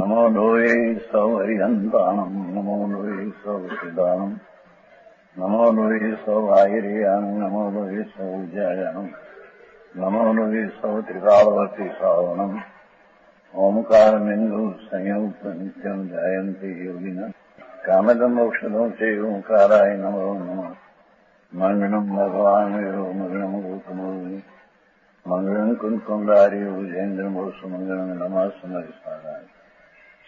नमो लोये सौहरिहन्ताणम् नमो लोये सौसिदानम् नमो लोये सौभागिर्यानम् नमो लोये सौज्यायानम् नमो लोये सौत्रिकालवती सावनम् ओंकारमिन्दु संयुक्त नित्यम् जायन्ति योगिनः कामदम् औषधम् च ओंकाराय नमो नमः मङ्गलम् भगवान् वीरो मङ्गलम् गौतमोऽग्नि मङ्गलम् कुन्कुण्डारि भुजेन्द्रमोसु मङ्गलम् नमः समरिसाराय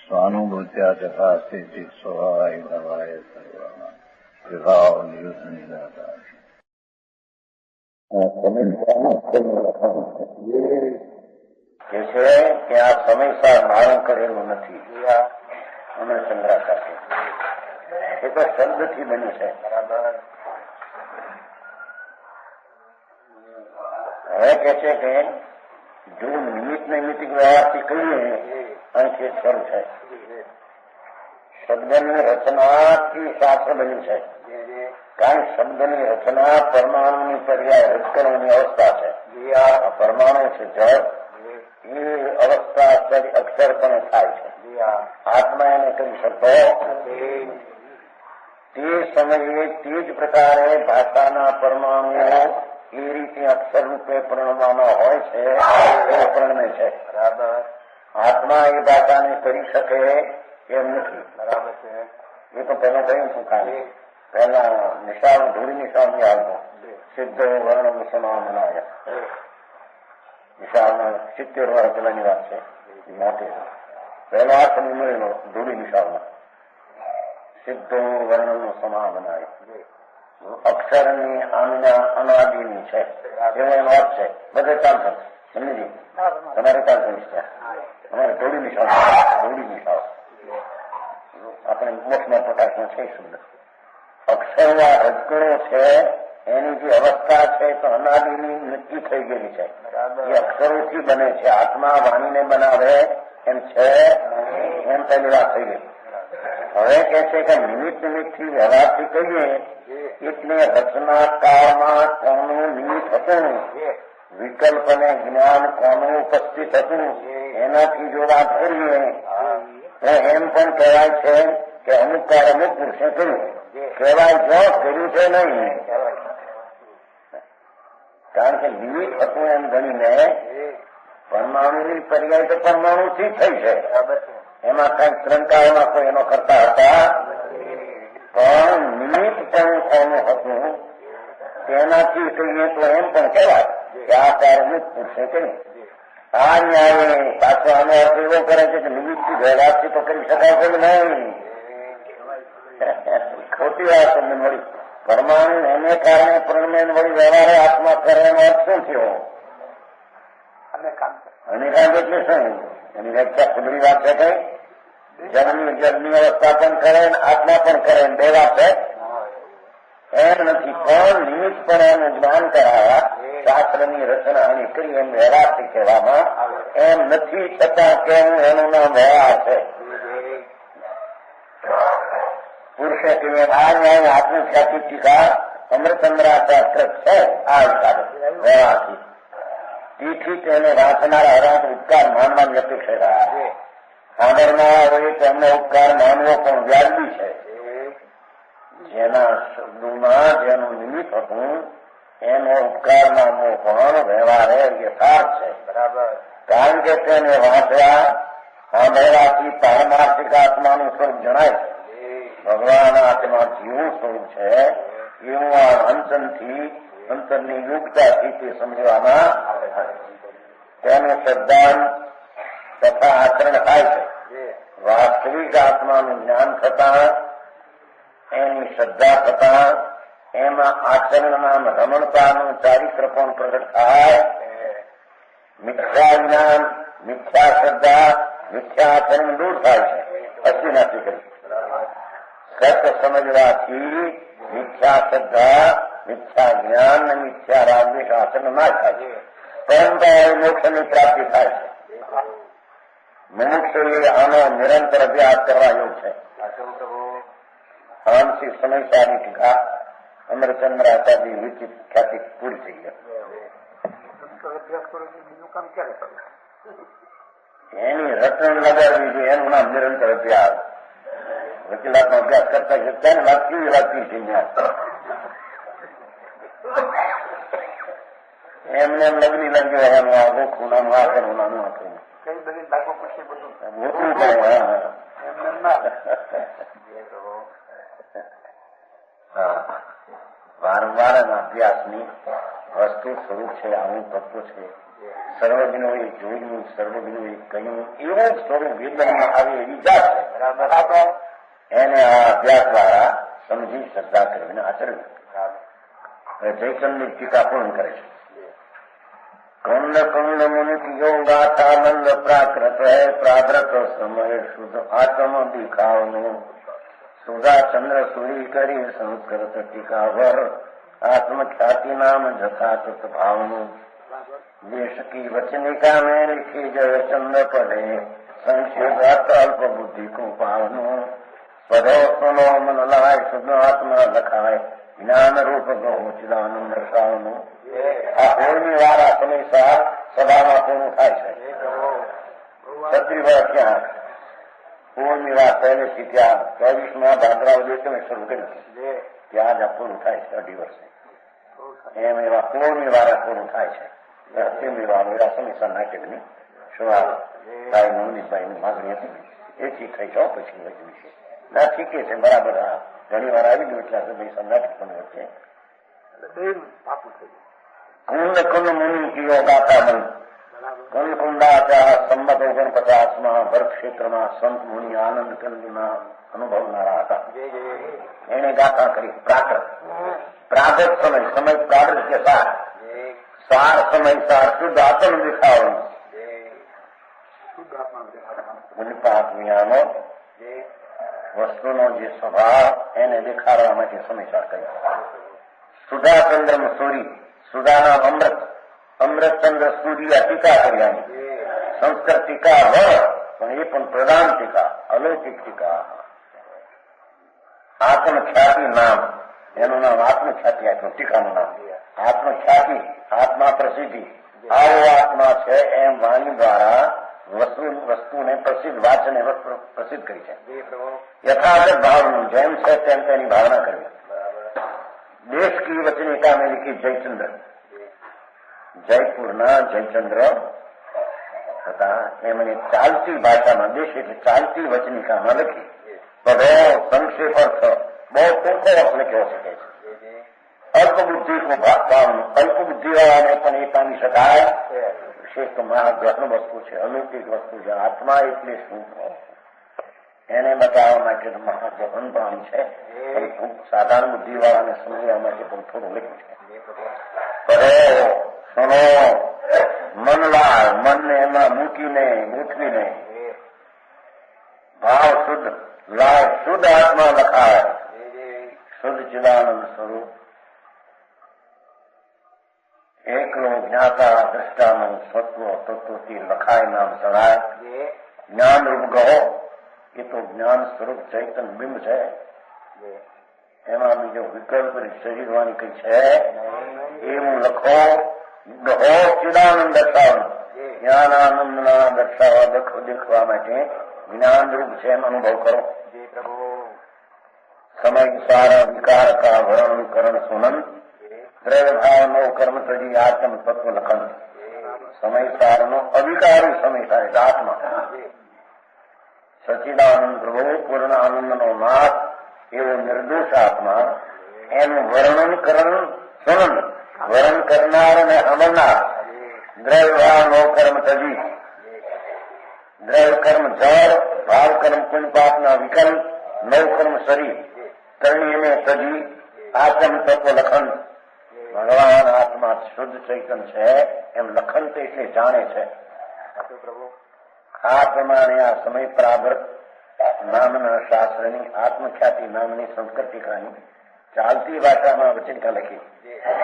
स्वानुभूत्या चकास्ते स्वभावाय भवाय सर्वाः विभाव नियुद्ध જે છે કે આ સમયસર મારણ કરેલું નથી અમે ચંદ્રાકાશે એ તો શબ્દથી બન્યું છે. બરાબર. હવે કે છે કે જો નિમિત્ત નૈમિતિક વ્યવહારથી કહીએ અહીંથી શરૂ છે. શબ્દની રચનાથી શાસ્ત્ર બન્યું છે. કારણ શબ્દની રચના પરમાણુની પર્યાય રદ કરવાની અવસ્થા છે. આ પરમાણુ છે જળ એ અવસ્થા અક્ષર પણ થાય છે. આત્મા એને કરી શકો તે સમયે તે જ પ્રકારે ભાષાના પરમાણુઓ એ રીતે અક્ષર રૂપે પ્રણવાના હોય છે એ પ્રણમે છે. બરાબર. આત્મા એ ભાષાને કરી શકે એમ નથી. બરાબર છે. એ તો પહેલા કહ્યું છું કાલે પહેલા નિશાળ ધૂળી નિશાળની આવતો સિદ્ધ વર્ણ સમાનાય નિશાળના 70 વર્ષ પહેલાની વાત છે. માટે પહેલો આ સમય મળેલો ધૂળી નિશાળમાં સિદ્ધો વર્ણનો સમા બનાય અક્ષરની અનાદિની છે એવો એનો અર્થ છે. બધે ચાલશે સમજી તમારે ચાલશે અમારે ધૂળી નિશાળ આપણે મોક્ષના પ્રકાશમાં છે શબ્દ અક્ષરના રજકણો છે એની જે અવસ્થા છે તો અનાદિની નક્કી થઈ ગયેલી છે. એ અક્ષરોથી બને છે. આત્મા વાણીને બનાવે એમ છે એમ પહેલી વાત થઈ ગઈ. હવે કે છે કે નિમિત્ત નિમિત્તથી વ્યવહારથી કહીએ એટલે રચના કાળમાં કોનું નિમિત્ત હતું વિકલ્પ અને જ્ઞાન કોનું ઉપસ્થિત હતું એનાથી જો વાત કરીએ તો એમ પણ કહેવાય છે કે અમુક કાળ અમુક પુરુષે કર્યું કહેવાય જો કર્યું છે નહીં. કારણ કે નિમિત્ત હતું એમ ગણીને પરમાણુની પર્યાય તો પરમાણુથી થઈ છે. એમાં કઈક ત્રણકાળમાં કોઈ એનો કરતા હતા પણ નિમિત્ત પણ કોનું હતું તેનાથી કહીએ તો એમ પણ કહેવાય કે આ કાર્ય પુરુષે કર્યું. આ ન્યાય પાછો આનો અર્થ એવો કરે છે કે નિમિત્તથી વ્યવહારથી તો કરી શકાય છે નહીં. ખોટી વાત તમને મળી. પરમાણુ એને કારણે પ્રણમે વળી વ્યવહારે આત્મા કરે એનો અર્થ શું થયો? અનેકાંત એટલે શું? એની વ્યાખ્યા ખુલ્લી વાત છે કઈ જળની અવસ્થા પણ કરે આત્મા પણ કરે બે વાત છે એમ નથી. પણ નિમિત્ત પણ એનું જ્ઞાન કરાયા શાસ્ત્રની રચના એની કરી એમ વ્યવહારથી કહેવામાં એમ નથી. છતાં કેવું એનું નામ વ્યવહાર છે. પુરુષે કહ્યું આ ન્યાય આત્મખ્યાતિ ટીકા અમૃતચંદ્રાચાર્ય છે. આ હિસાબે વ્યવહારથી તેથી તેને વાંચનારા હરાત ઉપકાર માનવાની અપેક્ષા રહ્યા છે. સાંભળનાર હોય તેમને ઉપકાર માનવો પણ વ્યાજબી છે. જેના શબ્દોમાં જેનું નિમિત્ત હતું એનો ઉપકાર માનવો પણ વ્યવહારે યથાર્થ છે. બરાબર. કારણ કે તેને વાંચવા સાંભળવાથી પારમાર્થિક આત્માનું સ્વરૂપ જણાય છે. ભગવાન આત્મા જેવું સ્વરૂપ છે એવું આ અંતરની યુક્તાથી તે સમજવામાં આવે છે. તેનું શ્રદ્ધાન તથા આચરણ થાય છે. વાસ્તવિક આત્માનું જ્ઞાન થતા એની શ્રદ્ધા થતા એમાં આચરણના રમણતાનું ચારિત્ર પણ પ્રગટ થાય. મિથ્યા જ્ઞાન મિથ્યા શ્રદ્ધા મિથ્યા આચરણ દૂર થાય છે. અશ્વિનાથી કરી સત્ય સમજવાથી મિથ્યા શ્રદ્ધા મિથ્યા જ્ઞાન અને મિથ્યા રાગદ્વેષ આચરણ ના થાય છે. પરંતુ મોક્ષની પ્રાપ્તિ થાય છે. મુમુક્ષુએ આનો નિરંતર અભ્યાસ કરવા યોગ છે. આમથી સમય સારી ટીકા અમરચંદ્ર આચાર્ય વિચિત ખ્યાતિ પૂરી થઈ ગઈ. અભ્યાસ કરો બીજું કામ ક્યારે કરવું? એની રટણ લગાડવી જોઈએ, એનું નામ નિરંતર અભ્યાસ. વકીલાતનો અભ્યાસ કરતા કરતા ને લાગતી લાગતી છે એમને એમ લગની લાગ્યો એનું આ ગોખું નાનું આ કરવું નાનું આ કરવું ગોખવું પડે. વારંવાર અભ્યાસની વસ્તુ સ્વરૂપ છે, આવું તત્વ છે. સર્વજ્ઞોએ જોયું, સર્વજ્ઞોએ કહ્યું, એવું જ સ્વરૂપ વેદનમાં આવે એવી જાત છે. એને આ અભ્યાસ દ્વારા સમજી શ્રદ્ધા કરીને આચરવી. જયચંદની ટીકા પૂર્ણ કરે છે. કંદ કંદ મુનિ યોગાથાનંદ પ્રાકૃત હૈ પ્રાદ્રત સમય શુદ્ધ આત્મ દિખાવનું સુધા ચંદ્ર સુરી કરી સંસ્કૃત ટીકાવર આત્મખ્યાતિ નામ જથાચુત ભાવનું દેશ કી વચનિકા મેં लिखी जय चंद्र पढ़े संक्षेप अल्प बुद्धि को पावनु पदो सुनो मन लाय शुद्ध आत्मा लखाय જ્ઞાન રૂપ ગહો ચિદાનંદ દર્શાવનું. આ હોળની વાર આ સમય સભામાં પૂરું થાય છે. 36 વર્ષ ક્યાં હોળની વાર પહેલેથી ત્યાં 24માં ભાદરાવ દેશને શરૂ કરી નથી, ત્યાં જ આ પૂરું થાય છે. 30 વર્ષે એમ એવા હોળની વાર પૂરું થાય છે. 30મી વાર એવા સમયસર નાટકની શરૂઆત ભાઈ નવનીતભાઈની માગણી હતી, એથી થઈ જાઓ પછી વચવી છે. ના ઠીકે છે, બરાબર. આ ઘણી વાર આવી ગયું એટલે સમય નાટક પણ વચ્ચે કુંદ કુંદ મુનિ કીઓ ગાતા મન કુંદ કુંડાચા સંમત 49માં વર્ગ ક્ષેત્રમાં સંત મુનિ આનંદ કંદના અનુભવનારા હતા. એને ગાથા કરી. પ્રાગત સમય પ્રાગત કે સાર સમય સાર શુદ્ધ આત્મ દેખાવાનું મુનિપાત્મિયાનો વસ્તુનો જે સ્વભાવ એને દેખાડવા માટે સમાચાર કર્યો. સુધા ચંદ્ર સૂરી સુધાના અમૃતચંદ્ર સૂર્ય ટીકા કર્યાની સંસ્કૃત ટીકા પણ એ પણ પ્રધાન ટીકા, અલૌકિક ટીકા. આત્મખ્યાતિ નામ, એનું નામ આત્મખ્યાતિ આપ્યું, ટીકાનું નામ આત્મખ્યાતિ. આત્મા પ્રસિદ્ધિ, આવો આત્મા છે એમ વાણી દ્વારા વસ્તુને પ્રસિદ્ધ વાચને પ્રસિદ્ધ કરી છે. યથાર્થ ભાવનું જેમ છે તેમ તેની ભાવના કરવી. દેશ કી વચનિકા મેં લીખી જયચંદ્ર, જયપુરના જયચંદ્ર હતા. એમણે ચાલતી ભાષામાં, દેશ એટલે ચાલતી વચનિકામાં લખી. બધો સંક્ષેપ અર્થ બહુ ટૂંકો અર્થ લખ્યો શકે છે. અલ્પ બુદ્ધિ ભાવનું, અલ્પ બુદ્ધિ વાળાને પણ એ પામી શકાય. વિશેષ મહાગ્રહણ વસ્તુ છે, અલૌકિક વસ્તુ છે. આત્મા એટલે શું એને બતાવવા માટે મહાગ્રહણ પણ છે. ખૂબ સાધારણ બુદ્ધિ વાળાને સમજવા માટે પણ થોડું લખ્યું છે. સુનો મન લાય, મનને એમાં મૂકીને ગોઠવીને ભાવ શુદ્ધ લાય, શુદ્ધ આત્મા લખાય. શુદ્ધ ચિદાનંદ સ્વરૂપ એકલો જ્ઞાતા દ્રષ્ટાનું સત્વ તત્વથી લખાય નામ સડાય. જ્ઞાન રૂપ ગહો, એ તો જ્ઞાન સ્વરૂપ ચૈતન બિંબ છે. એમાં બીજો વિકલ્પ શરીરવાની કઈ છે એવું લખો. ગહો ચિદાનંદ દર્શાવવાનું, જ્ઞાન આનંદ ના દર્શાવવા દેખવા માટે જ્ઞાન રૂપ છે એમ અનુભવ કરો. સમય સારા વિકાર કા વર્ણન કરણ સુનંદ દ્રવ્ય ભાવ નો કર્મ તજી આત્મ તત્વ લખન. સમય સારનો અવિકારી સમય થાય આત્મા. સચિદાનંદ પ્રભુ પૂર્ણ આનંદ નો નાથ એવો નિર્દોષ આત્મા, એનું વર્ણન કરણ સુનંદ, વર્ણન કરનાર અને અમરનાર. દ્રવ્ય ભાવ નો કર્મ તજી, દ્રવ્ય કર્મ જળ, ભાવ કર્મ પુણ્ય પાપના વિકલ્પ, નવ કર્મ શરીર કરણીને તજી આત્મ તત્વ લખન. ભગવાન આત્મા શુદ્ધ ચૈતન છે એમ લખન તે એટલે જાણે છે. આ પ્રમાણે આ સમય પ્રાવર્ત નામના શાસ્ત્રની આત્મખ્યાતિ નામની સંસ્કૃતિકાની ચાલતી ભાષામાં વચનિકા લખી.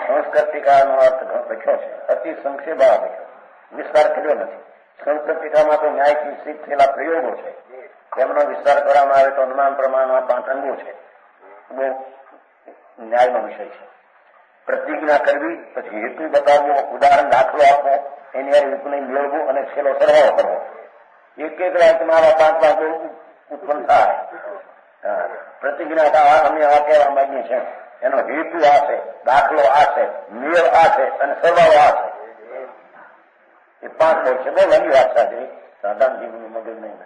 સંસ્કૃતિકાનો અર્થ લખ્યો છે, અતિ સંક્ષેપ લખ્યો, વિસ્તાર કર્યો નથી. સંસ્કૃતિકામાં તો ન્યાયથી સિદ્ધ થયેલા પ્રયોગો છે, તેમનો વિસ્તાર કરવામાં આવે તો અનુમાન પ્રમાણમાં 5 અંગો છે. બહુ ન્યાયનો વિષય છે. પ્રતિજ્ઞા કરવી, પછી હેતુ બતાવવો, ઉદાહરણ દાખલો આપવો, એની હેતુને મેળવવું અને છેલ્લો સરવાળો કરવો. એક વાક્યમાં 5 વાક્યો ઉત્પન્ન થાય. પ્રતિજ્ઞા અમે આ કહેવા માંગીએ છીએ, એનો હેતુ આ છે, દાખલો આ છે, મેળ આ છે અને સરવાળો આ છે. એ 5 બોલ છે. બહુ લાંબી વાત સાચી, સાધારણ જીવનું મગજ નહીં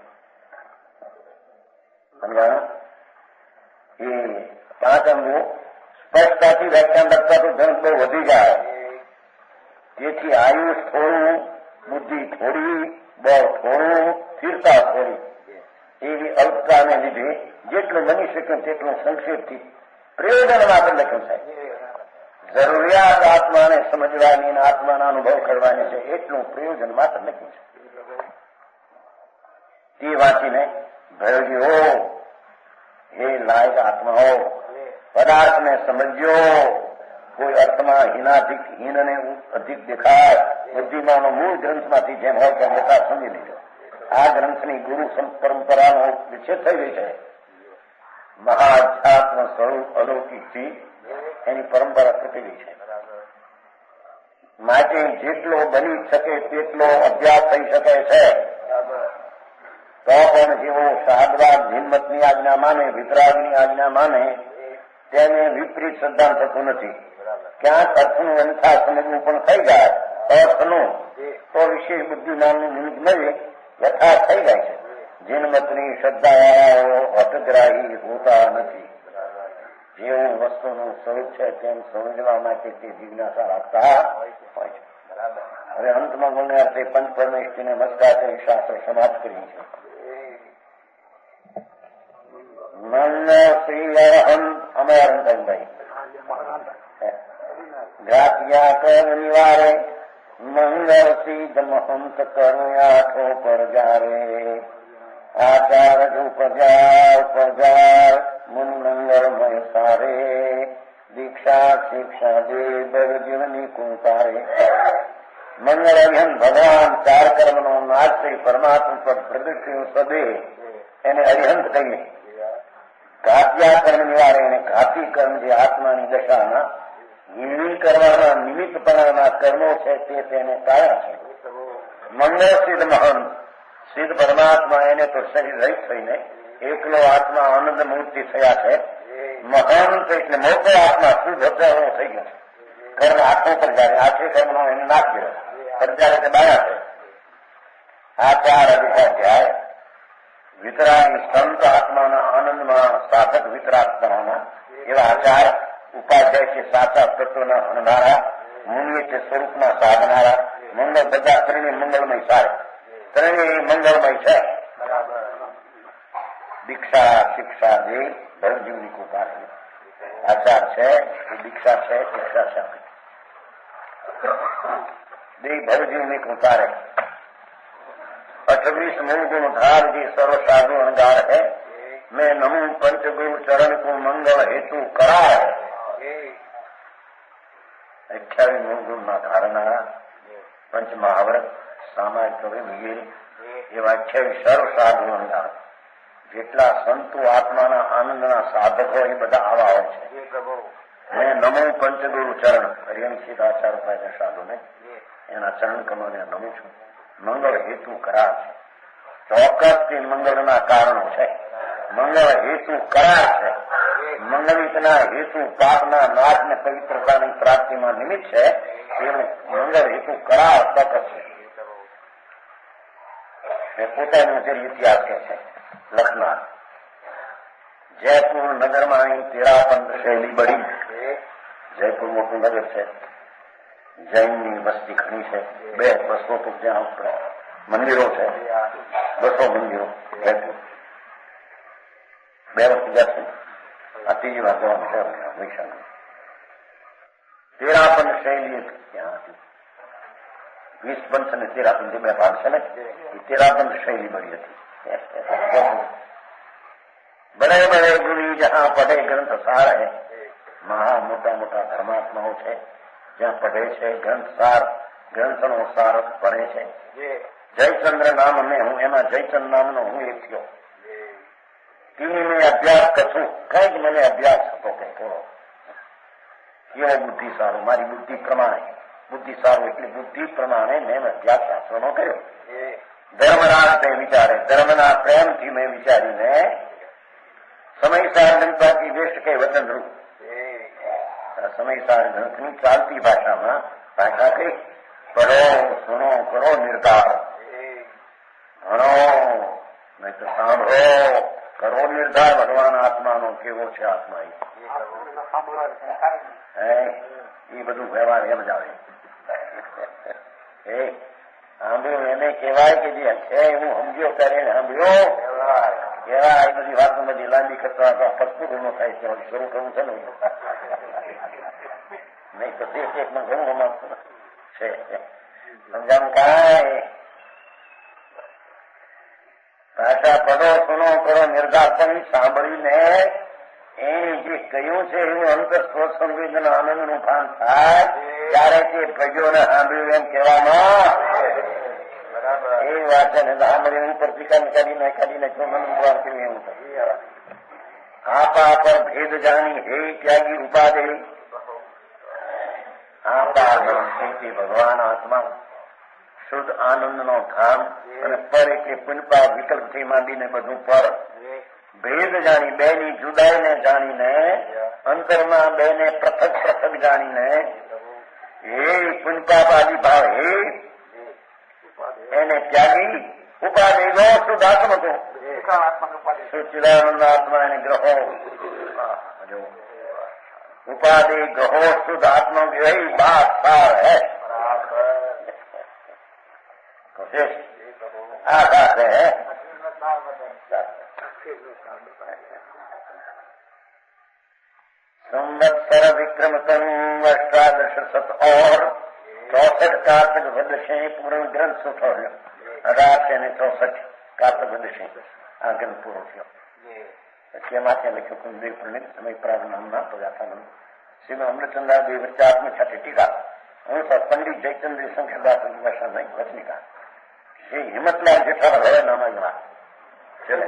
સમજાણો. એ 5 અંગો સ્પષ્ટતાથી વ્યાખ્યાન લખતા તો ધન બહુ વધી જાય. તેથી આયુષ થોડું, બુદ્ધિ થોડી, બળ થોડું, સ્થિરતા થોડી, એવી અલ્પતાને લીધે જેટલું બની શકે તેટલું સંક્ષેપથી પ્રયોજન માટે લખ્યું છે. જરૂરિયાત આત્માને સમજવાની અને આત્માના અનુભવ કરવાની છે એટલું પ્રયોજન માટે લખ્યું છે. તે વાંચીને ભયોજીઓ, હે લાયક આત્માઓ, પદાર્થને સમજ્યો. કોઈ અર્થમાં હીનાધિક હીનને અધિક દેખાય. બુદ્ધિમાનો મૂળ ગ્રંથમાંથી જેમ હોય તેમ યથા સમજી લીધો. આ ગ્રંથની ગુરુ પરંપરાનો વિચ્છેદ થઈ ગઈ છે. મહાઅધ્યાત્મ સ્વરૂપ અલૌકિકથી એની પરંપરા તૂટી ગઈ છે. માટે જેટલો બની શકે તેટલો અભ્યાસ થઈ શકે છે. તો પણ જેવો શાહદવાદ હિંમતની આજ્ઞા માને, વિતરાગની આજ્ઞા માને, તેને વિપરીત સિદ્ધાંત થતું નથી. ક્યાંક અર્થનું અંથા સમજવું પણ થઈ જાય અર્થનું, તો વિશેષ બુદ્ધિ નામનું નિમિત્ત મળી યથાર્થ થઈ જાય છે. જીનમતની શ્રદ્ધાવાળાઓ હઠગ્રાહી હોતા નથી. જેવું વસ્તુનું સ્વરૂપ છે તેમ સમજવા માટે તે જિજ્ઞાસા રાખતા હોય છે. હવે અંતમાં મને તે પંચ પરમેષ્ઠીને મસ્કા કરી શાસ્ત્ર સમાપ્ત કરી છે. મન શ્રી અરહંત અમે અરંતભાઈ ઘાતિયા કર્મ નિવારે, મંગળ સિદ્ધ મહંત કર્યાઠો પર જારે. આચાર ઉપજાર મુન મંગળમય સારે. દીક્ષા શિક્ષા દે બર જીવની કુંતારે. મંગળ અરિહંત ભગવાન ચાર કર્મનો નાશ થઈ પરમાત્મા પર પ્રગટ થયું સદે એને અરિહંત કહીએ. ઘાતિયા કર્મ નિવારે, એને ઘાતી કર્મ જે આત્માની દશાના નિર્ણય કરવાના નિમિત્તપણાના કર્મો છે તે તેને કારણ છે. મંગળ સિદ્ધ મહંત, સિદ્ધ પરમાત્મા એને તો શરીર રહિત થઈને એકલો આત્મા આનંદ મૂર્તિ થયા છે. મહંત એટલે મોટો આત્મા શુદ્ધ અભ્યાસ થઈ ગયો છે. કર્મ આત્મા પર જાય, આખી કર્મનો એને નાશ કર્યો અત્યારે તે બાયા છે. આ ચાર અધ્યાય વિતરાગી સંત આત્માના આનંદમાં સાધક વિતરાગ થવાના એવા આચાર ઉપાધ્યાય છે. સાચા તત્વના હણનારા, મુનિ છે સ્વરૂપના સાધનારા. મંગળ બધા ત્રણેય મંગળમય સારે, ત્રણેય મંગળમય છે. દીક્ષા શિક્ષા દે ભરજીવની કૃપા. આચાર છે એ દીક્ષા છે, શિક્ષા છે દે ભરજીવની કૃપા. 28 मूल गुण धार जी सर्व साधु अंगार है. मैं नमू पंच गुरु चरण को मंगल हेतु करा है. 28 मूल गुण ના ધારનારા પંચ મહાવ્રત સામાયિક કવિ વગેરે એવા 28 સર્વ સાધુ અંગાર. જેટલા સંતો આત્માના આનંદના સાધકો એ બધા આવા હોય છે. મેં નમો પંચગુરુ ચરણ હરિયમ સીધાચાર ઉપાય સાધુ ને એના ચરણ કમળને નમું છું. મંગળ હેતુ કરાર છે. ચોક્કસથી મંગળના કારણો છે. મંગળ હેતુ કરાર છે. મંગળિતના હેતુ પાપના નાશને પવિત્રતાની પ્રાપ્તિમાં નિમિત્ત છે. એવું મંગળ હેતુ કરાર ચોક્કસ છે. એ પોતાનો જે ઇતિહાસ કે છે લખનાર. જયપુર નગરમાં અહીં 13 શૈલી બળી. જયપુર મોટું નગર છે. જૈનની વસ્તી ઘણી છે. 200 તો ત્યાં મંદિરો છે. 200 મંદિરો. 2 વસ્તુ જશે. આ ત્રીજી વાર જવાનું છે વૈશાખ. 13 શૈલી ત્યાં હતી. 20 પંથ અને 13 પંથ 2 ભાગ છે ને. એ 13 પંથ શૈલી બળી હતી. બડે બડે ગુની જહાં પઢે ગ્રંથ સાર હૈ. મહા મોટા મોટા ધર્માત્માઓ છે જ્યાં પઢે છે ગ્રંથ સાર, ગ્રંથનો સાર ભણે છે. જયચંદ્ર નામ મેં હું, એમાં જયચંદ્ર નામનો હું એક થયો. મેં અભ્યાસ કરશું. કઈક મને અભ્યાસ હતો કે થોડો કેવો બુદ્ધિ સારો, મારી બુદ્ધિ પ્રમાણે. બુદ્ધિ સારું એટલે બુદ્ધિ પ્રમાણે મેં અભ્યાસ શાસ્ત્રનો કર્યો. ધર્મરાજ તે વિચારે ધર્મના પ્રેમથી મેં વિચારીને સમયસાર ગણપતિ વેસ્ટ કે વતન રૂપ સમયસાર ગ્રંથની ચાલતી ભાષામાં ભાષા કઈ કરો સુનો કરો નિર્ધાર ભણો નહીં તો સાંભળો કરો નિર્ધાર ભગવાન આત્માનો કેવો છે આત્મા એ બધું વ્યવહાર એમ જ આવે સાંભળ્યું એને કહેવાય કે જે છે એવું સમજ્યો કરે ને સાંભળ્યો કેવા એ બધી વાતો બધી લાંબી કરતા હતા પસપુર નો થાય છે શરૂ કરવું છે ને નહીં તો દેશ એકમાં ઘણું રમાતું છે સમજાવું કાંઈ ભાષા પડો સુનો કરો નિર્ધાર પણ સાંભળીને એ જે કહ્યું છે એવું અંતસ્ત્રોત સંવેદન આનંદનું ભાન થાય ત્યારે તે પ્રજોને સાંભળ્યું એમ કહેવામાં એ વાત છે ને સાંભળ્યું ઉપર કાઢીને જો મનોદ્વાર કર્યું એવું થાય આપા પર ભેદ જાણી હે ત્યાગી ઉપાદે આપા ભગવાન આત્મા શુદ્ધ આનંદનો ધામ અને પર એટલે પુનપા વિકલ્પથી માંડીને બધું પર ભેદ જાણી બે ની જુદાઈને જાણીને અંતરમાં બે ને પૃથક પૃથક જાણીને હે પુનપાપ આદિ ભાવ હે એને ત્યાગી ઉપાધિ ગો શુદ્ધાત્મકો સચ્ચિદાનંદ આત્મા એને ગ્રહો ઉપાધિ ગ્રહો શુદ્ધ आत्मा की यही बात सार है आधार है संवत्सर विक्रम तनु अष्टादश शत और 64 कार्तिक वर्ष पूर्ण ग्रंथ सुठो 1864 कार्तिक वर्ष आ ग्रंथ पूरो थयो તેમાંથી લખ્યું કુંદેવ પ્રણિત સમય પ્રાગનામના પદાર્થાનંદ શ્રીમાં અમૃતચંદ્ર દેવ વચ્ચે છઠ્ઠી ટીકા હું પંડિત જયચંદ્ર શંકરદાસ ભાષા નહીં વચનિકા શ્રી હિંમતલાલ જેઠાલાલ હવે નામા જવા ચલે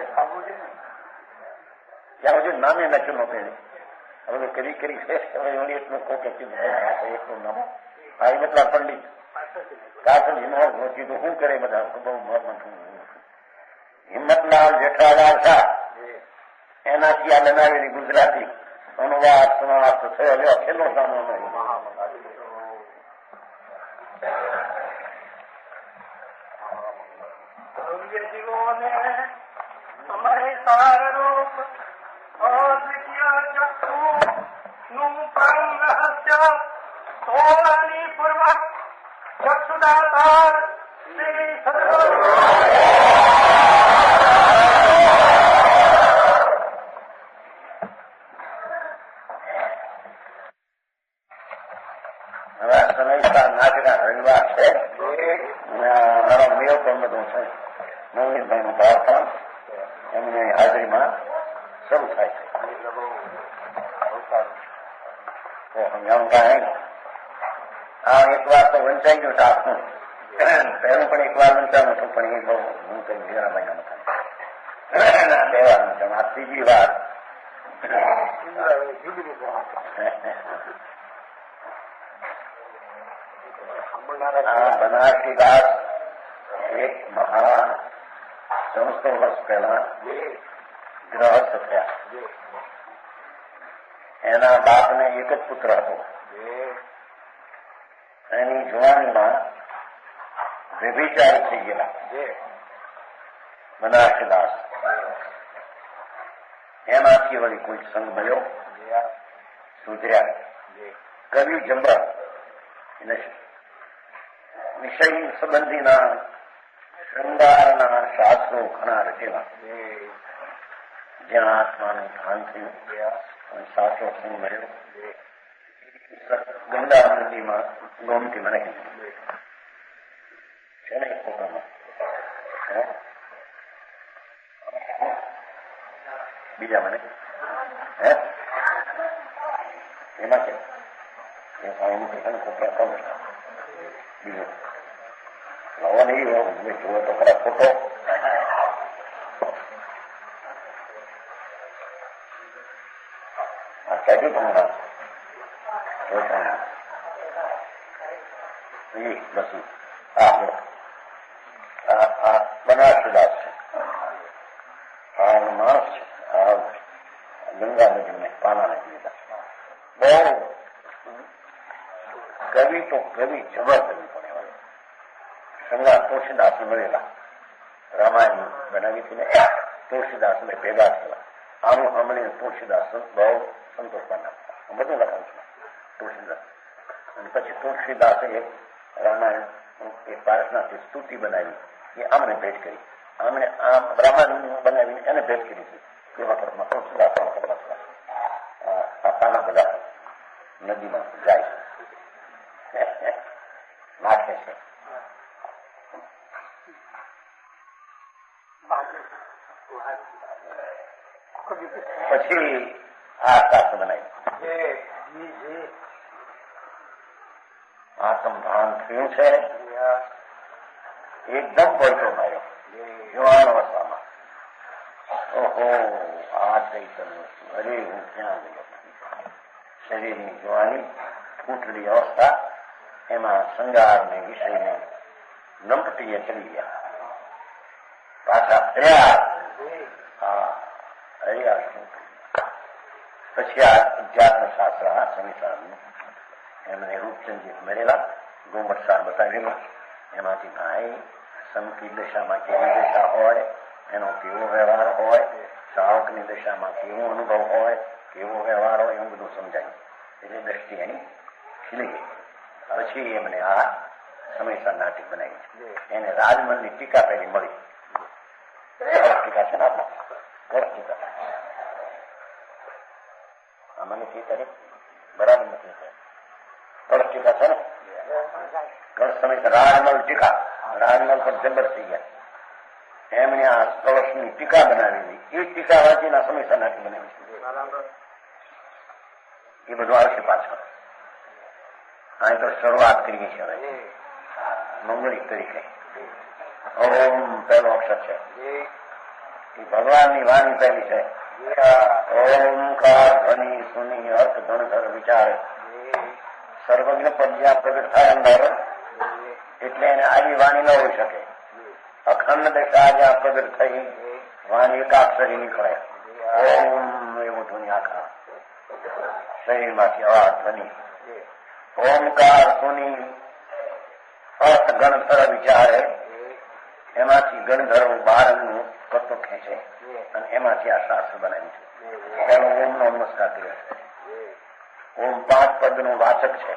ત્યાં સુધી નામે નચ્યું નો પેલી હવે કરી કરી શ્રેષ્ઠ હવે એટલું કોકે એટલું નામ આ હિંમતલાલ પંડિત કાસન હિમો કીધું શું કરે બધા બહુ મહત્વ હિંમતલાલ જેઠાલાલ શાહ એનાથી આ બનાવેલી ગુજરાતી અનુવાદ સમાપ્ત થયો છેલ્લો સામનો જીવોને અમારે સાર રૂપ અદ્વિતીય ચક્ષુ નું પરમ રહસ્ય સોળાની પૂર્વક ચક્ષુદાતાર શ્રી નાટકા રવિવાર છે મારો મેળ પણ બધું છે નવીનભાઈ નું પ્રાર્થના એમની હાજરીમાં શરૂ થાય છે આ એક વાર તો વંચાઈ ગયું આપનું પહેલું પણ એક વાર વંચાનું હતું પણ એ બહુ હું કઈ વીરાભાઈ ના બે વાર વંચાનું આ ત્રીજી વાર બનારસી દાસ એક મહાન 300 વર્ષ પહેલા ગ્રહસ્થ થયા એના બાપને એક જ પુત્ર હતો એની જુવાનીમાં વ્યભિચારી થઈ ગયેલા બનારસી દાસ એમાંથી વળી કોઈ સંગ મળ્યો સુધર્યા કવિ જંબર વિષય સંબંધીના શૃંગારના શાસ્ત્રો ઘણા રચેલા જ્યાં આત્માનું ધ્યાન થયું શાસ્ત્રો સંગ મળ્યો ગંગા નદીમાં ગોમતી મને છે ને પોતામાં બીજા મને એમાં છે કોપરા કહું બીજું નવો નહીં મેં જુઓ તો ખરા ફોટો ક્યાંથી તમારા બસું બનારસી દાસ કવિ તો કવિ જબર કવિ પણ એવા સંગાત તુલસીદાસને મળેલા, રામાયણ બનાવી હતી ને તુલસીદાસને ભેગા થયેલા. આનું સાંભળીને તુલસીદાસ બહુ સંતોષ પામ્યા. બધું લખાણ છે તુલસીદાસ. અને પછી તુલસીદાસે એક રામાયણ એક પારસનાથી સ્તુતિ બનાવી, એ આમને ભેટ કરી. આમણે આમ રામાયણ બનાવીને એને ભેટ કરી હતી. એ વખતમાં તુલસીદાસ પાપાના બધા નદીમાં જાય નાખે છે. પછી આ શાસ્ત્ર બનાવી આત્મ ભાન થયું છે. એકદમ પડતો માર્યો જવાન અવસ્થામાં. ઓહો આ ચૈતન્ય વસ્તુ, અરે હું ક્યાં ગયો. શરીરની જવાની ફૂટડી અવસ્થા, એમાં શૃંગારને વિષયને લંપટીએ ચડી ગયા. પાછા ફર્યા. હા હરિયા શું. પછી આ અધ્યાત્મ શાસ્ત્ર સમીસારનું એમને રૂપચંદજી મળેલા, ગોમટસાર બતાવેલું. એમાંથી ભાઈ સંકિત દશામાં કેવી દશા હોય, એનો કેવો વ્યવહાર હોય, સાવકની દશામાં કેવો અનુભવ હોય, કેવો વ્યવહાર હોય, એવું બધું સમજાય. એટલે દ્રષ્ટિ એની ખીલી ગઈ. પછી એમને આ સમયસર નાટક બનાવી છે. એને રાજમલની ટીકા પહેલી મળી. ટીકા છે ને આપણા ટીકા આમાં નથી કરી બરાબર નથી. ટીકા છે ને સમય રાજમલ ટીકા, રાજમલ પર જબર થઈ ગયા. એમણે આ કળશની ટીકા બનાવેલી. એ ટીકા વાંચીને સમયસર નાટક બનાવી છે. એ બધું આવશે પાછળ. અહીં તો શરૂઆત કરીએ છીએ હવે મંગળિક તરીકે. ઓમ પહેલો અક્ષર છે એ ભગવાનની વાણી પહેલી છે. ઓમકાર ધ્વનિ સુની અર્થ ગણધર વિચાર સર્વજ્ઞ પદ જ્યાં પ્રગટ થાય અંદર, એટલે એને આવી વાણી ન હોઈ શકે. અખંડ દશા જ્યાં પ્રગટ થઈ વાણી એકાક્ષરી નીકળે. ઓમ એવું ધ્વનિ આખા શરીરમાંથી અવાજ ધ્વનિ. ઓમકાર સુની અર્થ ગણધર વિચારે, એમાંથી ગણધરો બારનું તત્વ ખેંચે અને એમાંથી આ શાસ્ત્ર બનાવ્યું છે. પેલો ઓમ નો નમસ્કાર કર્યો છે. ઓમ 5 પદનું વાચક છે.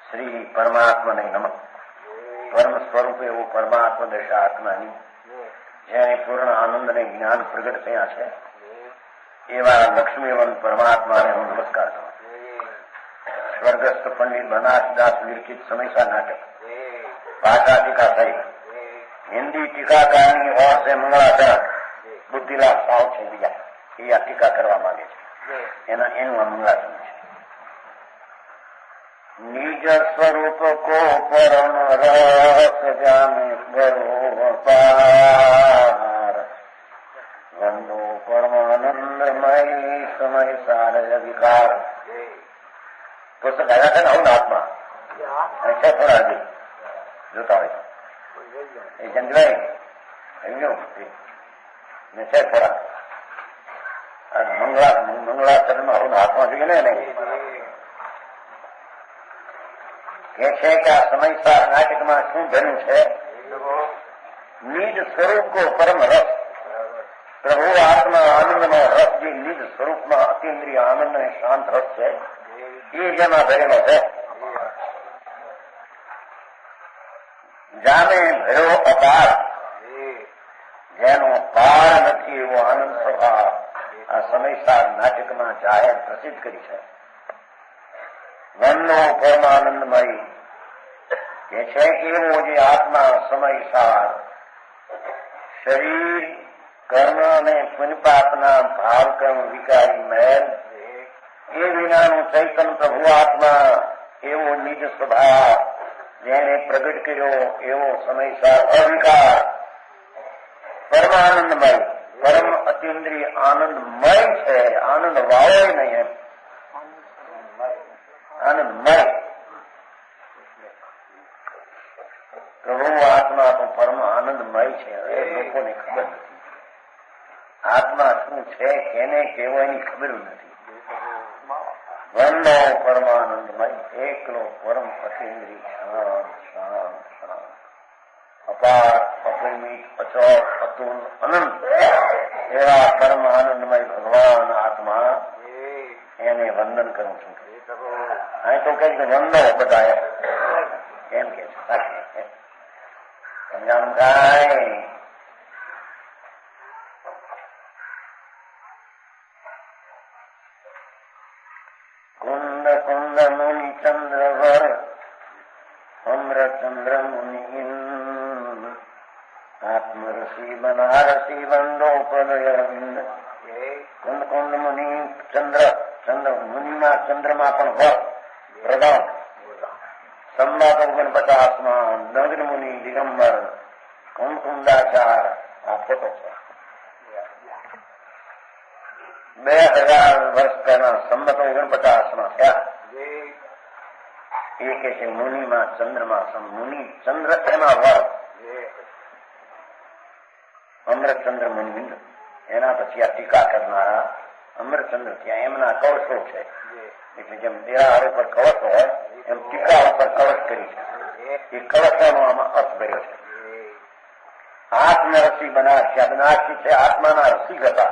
શ્રી પરમાત્માને નમઃ. પરમ સ્વરૂપ એવું પરમાત્મા દશા આત્માની જેને પૂર્ણ આનંદ અને જ્ઞાન પ્રગટ થયા છે, એવા લક્ષ્મીવંત પરમાત્માને હું નમસ્કાર કરું. સ્વર્ગસ્થ પંડિત બનાસદાસ વિરચિત સમયસા નાટક ભાષા ટીકા થઈ. હિન્દી ટીકાકારની ઓર સે મંગળાચરણ બુદ્ધિલાલ સાવ છે બીજા, એ આ ટીકા કરવા માંગે છે. એનું આ મંગળાચરણ છે. નિજ સ્વરૂપ કો પરમ રસ જામે બરોપાર વંદો પરમાનંદમય સમય સાર અધિકાર. પુસ્તક આવ્યા છે ને આવું આત્મા છે થોડા હજી જોતા હોય એ જંગલાઈ ને છે થોડા મંગળાચરણમાં આવું હાથમાં જોઈએ ને કે છે કે આ સમયસાર નાટકમાં શું બન્યું છે. નિજ સ્વરૂપ કો પરમ રસ, પ્રભુ આત્મા આનંદનો રસ જે નિજ સ્વરૂપમાં અતિન્દ્રિય આનંદ અને શાંત રસ છે, એ જેમાં ભરેલો છે. જામે ભયો અપાર, જેનો પાર નથી એવો આનંદ સ્વભાવ આ સમયસાર નાટકમાં જાહેર પ્રસિદ્ધ કરી છે. મનનો પરમાનંદમય કે છે કે એવો જે આત્મા સમયસાર શરીર કર્મ અને પુનપાપના ભાવ કર્મ વિકારી મેલ એ વિનાનું ચૈતન પ્રભુ આત્મા એવો નિજ સ્વભાવ જેને પ્રગટ કર્યો એવો સમયસાર અવિકાર પરમાનંદમય પરમ અતિન્દ્રિય આનંદમય છે. આનંદ વાળો નહીં, એમ આનંદમય. પ્રભુ આત્મા તો પરમ આનંદમય છે. એ લોકોને ખબર નથી આત્મા શું છે, કેને કેવો એની ખબર નથી. વંદો પરમાનંદમય એકલો પરમ અતિન્દ્રિય શાંત શાંત શાંત અપાર અપરિમિત અચોટ અતુલ અનંત એવા પરમ આનંદમય ભગવાન આત્મા એને વંદન કરું છું. અહીં તો કઈક વંદો બધા એમ કે છે સમજાણું થાય. કુંદ કુંદ મુનિ ચંદ્ર વર અમ્રચંદ્ર મુનિ આત્મરસી બનારસી વંદો પદયવિંદ. કુંદ કુંદ મુનિ ચંદ્ર મુનિમાં ચંદ્રમાં પણ વર પ્રધાન સંવાદ 49માં નગ્ન મુનિ દિગંબર કુંકુંદાચાર આ ફોટો છે. 2000 વર્ષ પહેલા સંમત 49માં થયા. એ કે છે મુનિમાં ચંદ્રમાં મુનિ ચંદ્ર એમાં વર અમરચંદ્ર મુનિ. એના પછી આ ટીકા કરનારા અમરચંદ્ર ત્યાં એમના કવચો છે. એટલે જેમ તેરા ઉપર કવચ હોય એમ ટીકા ઉપર કવચ કરી છે. એ કવચોનો આમાં અર્થ કર્યો છે. આત્મરસી બનારસી. બનારસી છે આત્માના રસિક હતા,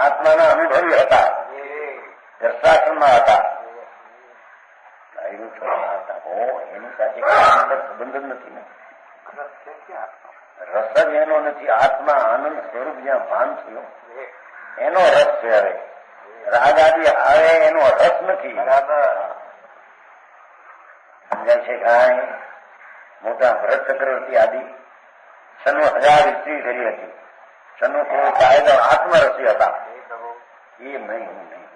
આત્માના અનુભવી હતા, દર્શાસનમાં હતા. એની સાથે સંબંધ જ નથી ને. રસ જ એનો નથી. આત્મા આનંદ સ્વરૂપ જ્યાં ભાન થયો એનો રસ છે. હવે રાગ આદિ આવે એનો રસ નથી. સમજાય છે કાંઈ? મોટા ભરત ચક્રવર્તી આદિ 96,000 સ્ત્રી કરી હતી. 96 કાયદો આત્મરસી હતા. એ નહીં, હું નહીં.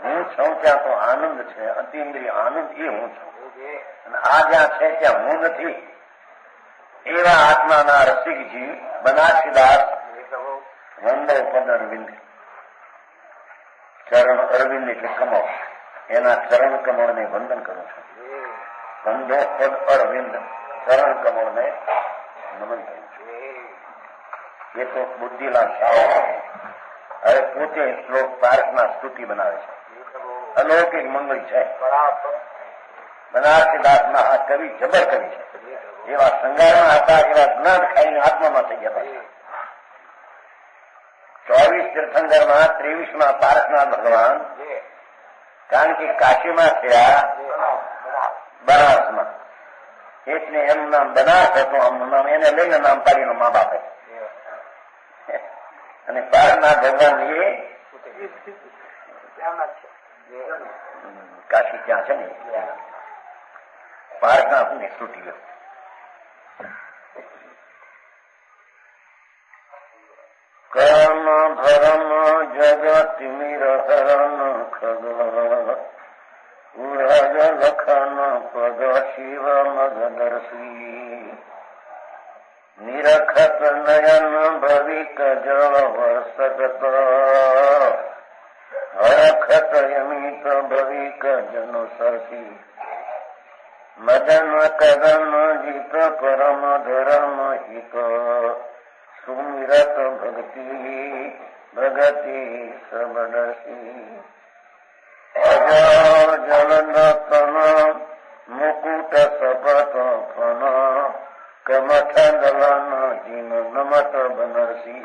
હું છું ત્યાં તો આનંદ છે, અતિન્દ્રિય આનંદ એ હું છું. અને આ જ્યાં છે ત્યાં હું નથી. એવા આત્માના રસિકજી બનારસીદાસ વંદો પદ અરવિંદ. ચરણ અરવિંદ એટલે કમળ. એના ચરણ કમળ ને વંદન કરું છું. વંદો પદ અરવિંદ ચરણ કમળ ને નમન કરું છું. એ તો બુદ્ધિના શાહ. હવે પોતે શ્લોક પાર્કના સ્તુતિ બનાવે છે. અલૌકિક મંગળ છે. બનારસીદાસના આ કવિ જબર કવિ છે. એવા સંગારમાં હતા, એવા જ્ઞાન ખાઈને આત્મામાં થઈ ગયા. 24 તીર્થંકરમાં 23માં પારસનાથ ભગવાન. કારણ કે કાશીમાં થયા બનારસમાં, એટલે એનું નામ બનારસ હતું. આમનું નામ એને લઈને નામ પાડીને મા બાપે. અને પારસનાથ ભગવાન એ કાશી ત્યાં છે ને પારસનાથ ને તૂટી ગયો. કર્મ ધર્મ જગત મિર હરણ ખગ ઉરજ લખન પદ શિવ મગદર્શી નિરખત નયન ભવિક જળ વર્ષગત હરખત યમિત ભવિક જનો સરસી મદન કદન જીત પરમ ધર્મ હિત સુમિરત ભક્તિ ભગતિ સબદસી અજર જલનતન મુકુટ સપત ફન કમઠ દલન જીન નમત બનરસી.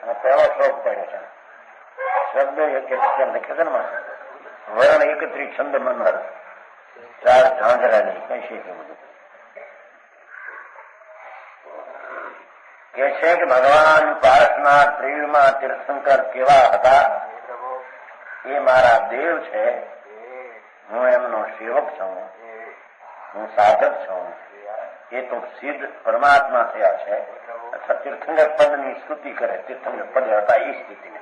આ પહેલો શ્લોક પડ્યો છે. શબ્દ લખેનમાં વર્ણ 31 છંદ મનહર 4 ઝાંઝરાની કઈ છે બધું કે છે કે ભગવાન પારસનાથ 23માં તીર્થંકર કેવા હતા? એ મારા દેવ છે. હું એમનો સેવક છું, હું સાધક છું. એ તો સિદ્ધ પરમાત્મા થયા છે. અથવા તીર્થંકર પદની સ્તુતિ કરે. તીર્થંકર પદ હતા એ સ્થિતિને.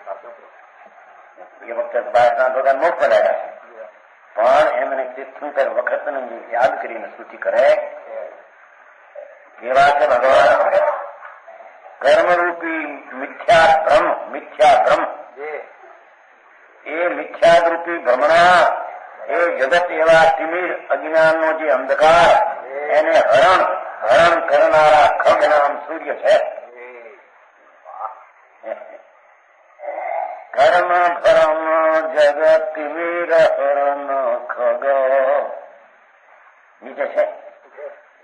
એ વખતે પારસનાથ ભગવાન મોક્ષ પડાયા છે, પણ એમને તીર્થંકર વખતને યાદ કરીને સ્તુતિ કરે. કેવા છે ભગવાન? કર્મરૂપી મિથ્યા ભ્રમ એ મિથ્યારૂપી ભ્રમણા એ જગત એવા તિમિર અજ્ઞાનનો જે અંધકાર એને હરણ કરનારા ખગ નામ સૂર્ય છે. કર્મ ભ્રમ जगत वीर हरण खग। नीचे से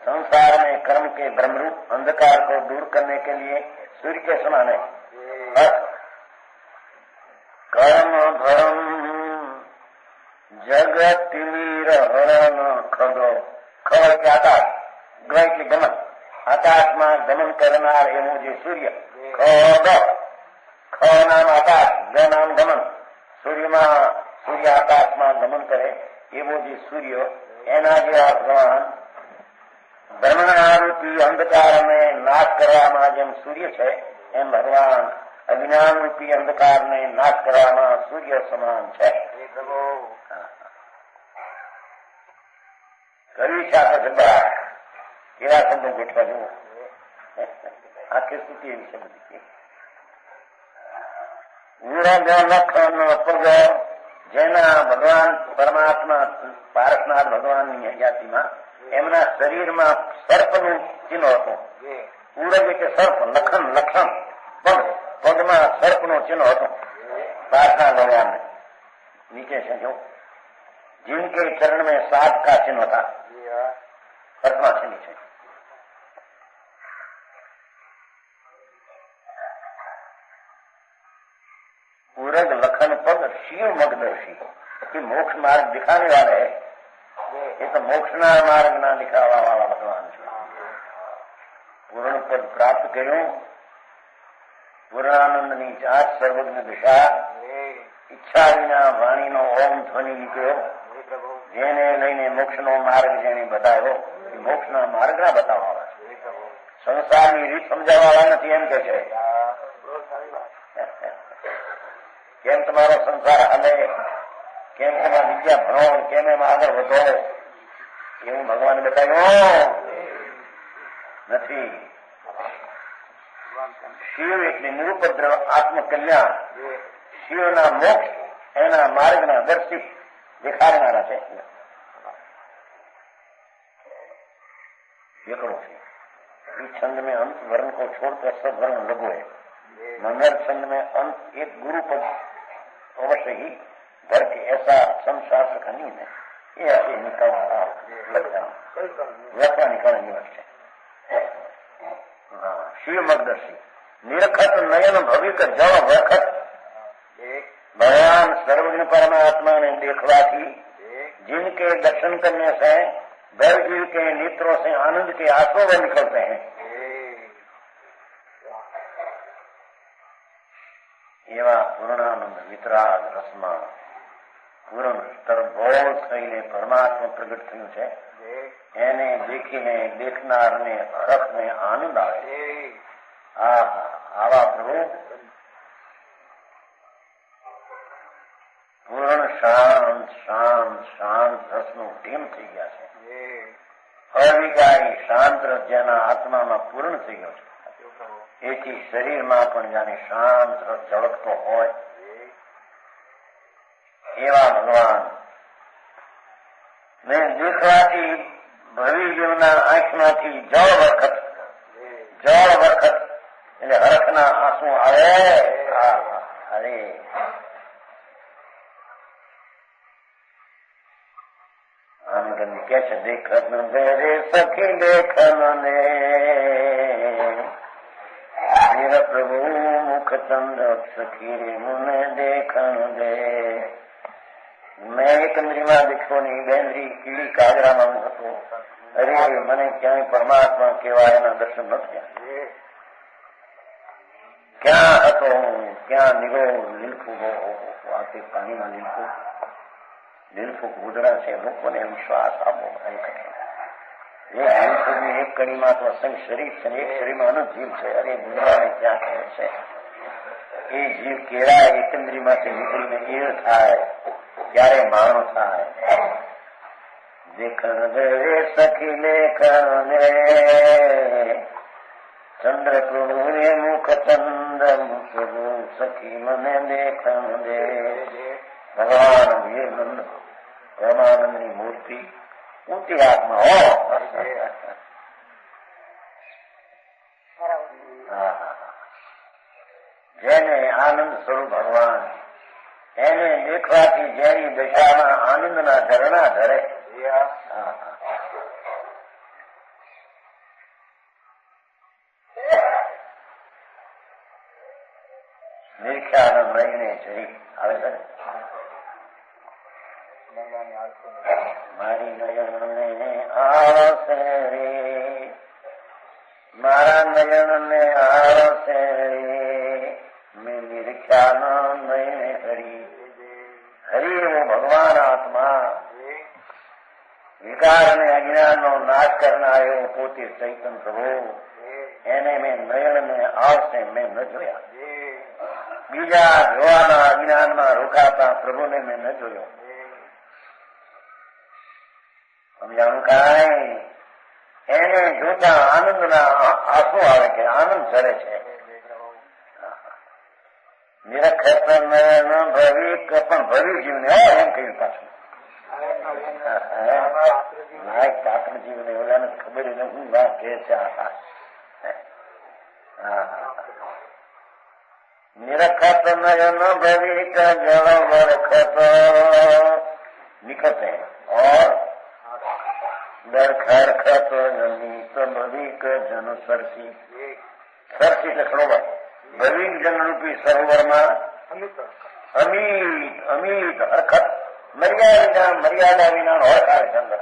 संसार में कर्म के ब्रह्मरूप अंधकार को दूर करने के लिए सूर्य के समान है। कर्म धर्म जगत वीर हरण खग। खग के आकाश, ग्रह के गमन, आकाश में गमन करनार एवं जे सूर्य खग। ख नाम आकाश, ग नाम गमन। सूर्य आकाश में गमन करे एवं जे सूर्य एना जेवा भगवान ब्रह्मणारूपी अंधकार में नाश करवामां जेम सूर्य छे एम भगवान अज्ञान रूपी अंधकार ने नाश करवामां सूर्य समान छे। कवि शास्त्र से बड़ा केवा शब्दों गोठवा जो आखिर स्तुति एवी शब्द की उरग लखन पग। जेना भगवान परमात्मा पारसनाथ भगवाननी हयातीमां एमना शरीरमां सर्पનું ચિહ્ન હતું। ઉરગ એટલે સર્પ, લખન લખન પગ, પગમાં સર્પનું ચિહ્ન હતું પારસનાથ ભગવાન ने। नीचे से जो जिनके चरण में साप का चिन्ह था, पद्मा से नीचे उरग लखन पग शिव मगदर्शी कि मोक्ष मार्ग दिखाने वाले है। ये तो मोक्षना मार्ग ना दिखावा वाला भगवान है। पूर्ण पद प्राप्त करूं पूर्णानंदनी जात सर्वज्ञ दिशा इच्छा विना वाणी नो ओम ध्वनि निकळ्यो। जेने लईने मोक्ष नो मार्ग जेने बताव्यो એ મોક્ષના માર્ગના બતાવવા સંસારની રીત સમજાવવા નથી એમ કે છે। કેમ તમારો સંસાર હાલે, કેમ તમે વિદ્યા ભણો, કેમ એમ આગળ વધો એવું ભગવાને બતાવ્યું નથી। શિવ એટલે નિરુપદ્રવ આત્મકલ્યાણ, શિવના મોક્ષ એના માર્ગના દર્શિક દેખાડનારા છે। એકડો છે इस छंद में अंत वर्ण को छोड़कर सब वर्ण लघु है। मंगल छंद में अंत एक गुरु पद अवश्य ही धर के ऐसा संशास्त्र का नहीं है। ये ऐसे निकलना निकलने वक्त है। शिव मगदर्शी निरखत नयन भविक जल वखत। भगवान सर्वज्ञ परमात्मा ने देखवा थी जिनके दर्शन करने से दर जीव के नेत्रों से आनंद के आंसू निकलते हैं। एवं पूर्णानंद वितराग रसमा पूर्ण स्तर बहुत થઈને પરમાત્મા પ્રગટ થયું છે। એને દેખીને દેખનારને હરખને આનંદ આવે। આવા પ્રભુ પૂર્ણ શાંત શાંત શાંત રસનું ઢીમ થઈ ગયા છે। અવિકારી શાંત રસ જેના આત્મામાં પૂર્ણ થઈ ગયો છે એથી શરીરમાં પણ જાણે શાંત રસ ઝળકતો હોય એવા ભગવાન ને દેખવાથી ભવી જીવના આંખમાંથી જળ વખત એટલે હરખના આંસુ આવે। અરે આનંદ કે છે દેખન દે રે સખી દેખન ને मेरा प्रभु मुख चंद्र सखी रे मुने देखन दे। मैं एक इंद्रिया देखो नहीं बेंद्री कीड़ी कागरा में હતો। अरे મને ક્યાંય પરમાત્મા કેવા એના દર્શન નથી થયા। ક્યાં હતો ક્યાં નિગો લીલખું આતે પાણીમાં લીલખું ઉદરા છે લોકોને વિશ્વાસ આપો। एक कड़ी में तो असंख्य शरीर है, एक शरीर में अनंत जीव है। अरे दुनिया में क्या कहे छे ये जीव केड़ा एक इंद्रिय में से निकली में ईड़ थाय क्यारे मानो थाय। देखन दे सखी लेखन दे चंद्र प्रभु रे मुख चंद्र प्रभु सखी मने देखन दे। भगवान ये नंद परमानंद की मूर्ति ऊंची आत्मा हो। जेने आनंद स्वरूप भगवान એને દેખવાથી જેની દશામાં આનંદના ઝરણા ધરે. નિરીક્ષાનંદ લઈને જઈ આવે છે ને. મારી નયનને આવશે રે, મારા નયનને આવશે રે, મેં નિરીક્ષાનંદ લઈને હરી. હરી એવો ભગવાન આત્મા, વિકાર અને અજ્ઞાનનો નાશ કરનારો પોતે ચૈતન્ય પ્રભુ, એને મેં નયનને આવશે મેં ન જોયા. બીજા જોવાના અજ્ઞાનમાં રોકાતા પ્રભુને મેં ન જોયો. સમજાણું કાંઈ? એને જોતા આનંદના આંસુ આવે કે આનંદ ઝરે છે. નિરખત નયન ભવિક પણ ભવી જીવને એમ કહ્યું પાછું. પાત્ર જીવને ઓલાને ખબર નથી વાત કે છે. નિરખત નયન ભવિક જળ વરખત નિકટ और દરખરખત નમિત ભવિક જન સરસી. સરસી એટલે સરોવર. ભવિક જનરૂપી સરોવરમાં અમિત અમિત હરખત મર્યાદા વિના હરખાય ચંદ્ર.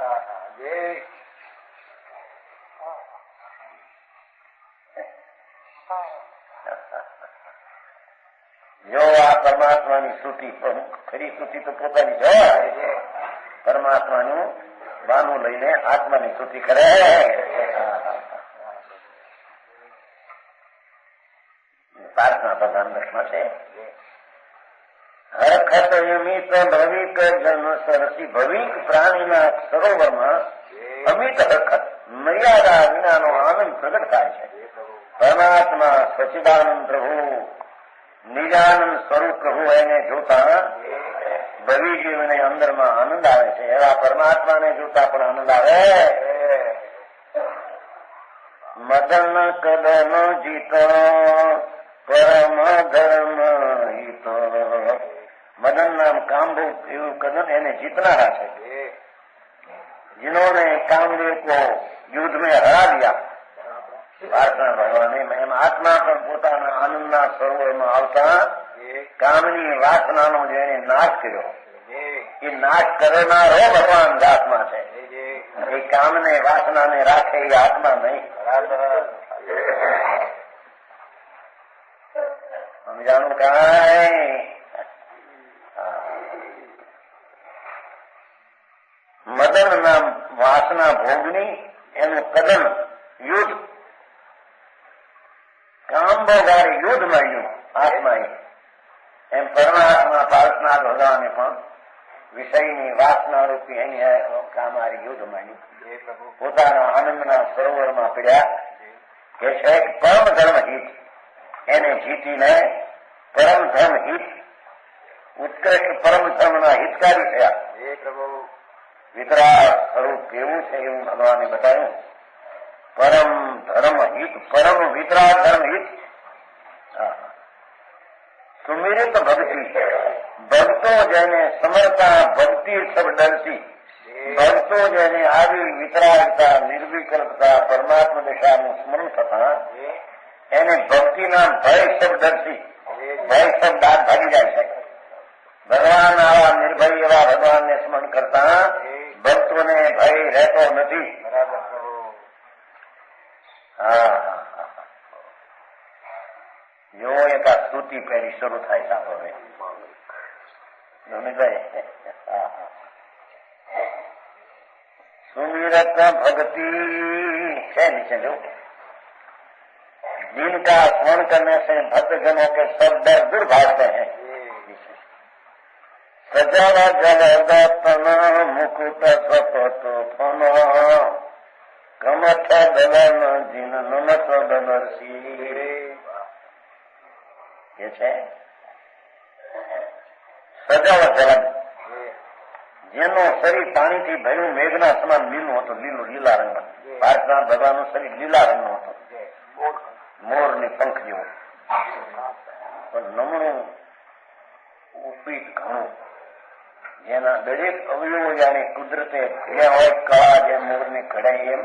જો આ પરમાત્માની સ્તુતિ, ખરી સ્તુતિ તો પોતાની છે. પરમાત્માનું બાનું લઈને આત્માની સ્તુતિ કરે. પ્રાર્થના પ્રધાન દર્શમાં છે. હરખત અમિત ભવિક જન સરસી. ભવિક પ્રાણીના સરોવરમાં અમિત હરખત મર્યાદા વિનાનો આનંદ પ્રગટ થાય છે. પરમાત્મા સચિદાનંદ પ્રભુ, નિજાનંદ સ્વરૂપ પ્રભુ, એને જોતા ભવી જીવને અંદરમાં આનંદ આવે છે. એવા પરમાત્માને જોતા પણ આનંદ આવે. મદન કદન જીત પરમ ધર્મ હિત. મદન નામ કામદેવ એવું કદન એને જીતનારા છે, जिन्होंने कामदेव को युद्ध में हरा दिया. પ્રાર્થના ભગવાને એમ આત્મા પણ પોતાના આનંદના સરોવરમાં આવતા કામની વાસનાનો જેને નાશ કર્યો, એ નાશ કરનારો ભગવાન આત્મા છે. એ કામને વાસનાને રાખે એ આત્મા નહીં. સમજાણું કાંઈ? મદન નામ વાસના ભોગની એનું કદન યુદ્ધ. કામ ભોગારે યુદ્ધ માંડ્યું આત્માએ. એમ પરમાત્મા પ્રાર્થના ભગવાને પણ વિષયની વાસના રૂપી એની કામારી યુદ્ધ માંડ્યું. પોતાના આનંદના સરોવરમાં પીડ્યા કે છે પરમ ધર્મ હિત. એને જીતીને પરમ ધર્મ હિત, ઉત્કૃષ્ટ પરમ ધર્મના હિતકારી થયા. વિતરાગ સ્વરૂપ કેવું છે એવું ભગવાને બતાવ્યું. પરમ ધર્મ હિત, પરમ વિતરાગ ધર્મ હિત. સુમિરિત ભક્તિ, ભક્તો જેને સમરતા ભક્તિ સબ ડરતી. ભક્તો જેને આવી વિતરાગતા, નિર્વિકલ્પતા, પરમાત્મા દિશાનું સ્મરણ થતા એને ભક્તિના ભય સબ ડરતી. ભય સબ દાંત ભાગી જાય છે. ભગવાન આવા નિર્ભય એવા ભગવાનને સ્મરણ કરતા ભક્તોને ભય રહેતો નથી. જો એક આ સ્તુતિ પહેલી શરૂ થાય સાંભળે. सुमिरत भक्ति है नीचे जो जिनका स्मरण करने से भक्तजनों के सब डर दूर भागते हैं. सजल जलदतन मुकुट सपत फन कमठ दलन जिन नमत दनरसी. ये છે સજલ જલન, જેનું શરીર પાણીથી ભર્યું મેઘના સમાન લીલું હતું. લીલા રંગમાં ભારતના ભગવાનનું શરીર લીલા રંગનું હતું, મોરની પંખ જેવું. પણ નમણું પીઠ ઘણું, જેના દરેક અવયવો જાણે કુદરતે ભર્યા હોય કળા જેમ મોરની કઢાઈ એમ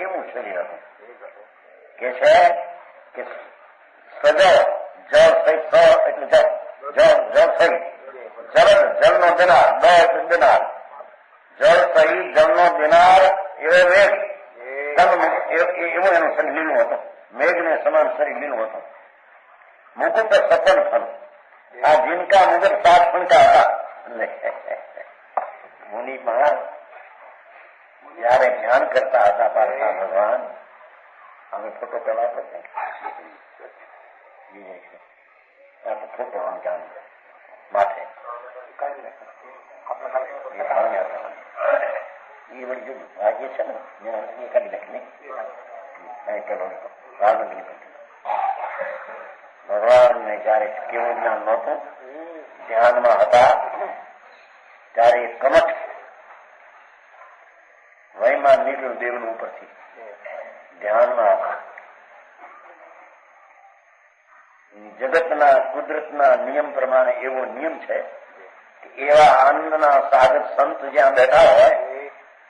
એવું શરીર હતું. કે છે કે સજો જળ સહિત સ એટલે જળ સહિત જળનો દિનાર દ એટલે દિનાર જળ સહિત જળનો દિનાર એવો વેગ એવું એનું શરીર લીલું હતું. મેઘને સમાન શરીર લીલું હતું. મુકુટ સપન ફન આ જીનકા મુગટ 7 ફણકા હતા. મુનિ મહારાજ જયારે ધ્યાન કરતા હતા પાર્થના ભગવાન, અમે ફોટો પેલા તો ફોટો ધ્યાન માથે એ વળી જો ભાગ્ય છે ને એ કાઢી નાખી ભગવાન ને જયારે કેવું જ્ઞાન નહોતું, ધ્યાનમાં હતા ત્યારે કમઠ વયમાં નીકળ્યું દેવનું ઉપરથી ધ્યાનમાં હતા. જગતના કુદરતના નિયમ પ્રમાણે એવો નિયમ છે કે એવા આનંદના સાગર સંત જ્યાં બેઠા હોય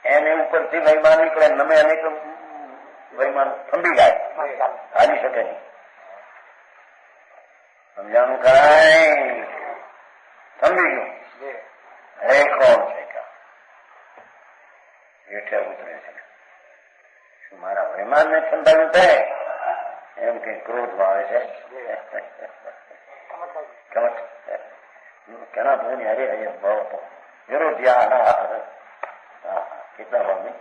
એને ઉપરથી વયમાન નીકળે, નમે અનેક વયમાન થંભી જાય, હાલી શકે નહીં. સમજાનું કાંઈ થંભી ગયું. હે કોણ છે હેઠે ઉતરે છે, શું મારા વયમાન ને ઠંડાયું છે એમ કઈ ક્રોધમાં આવે છે. કેના ભાવ હરે હરે ભાવ હતો વિરોધિયા કેટલા ભાવ નહીં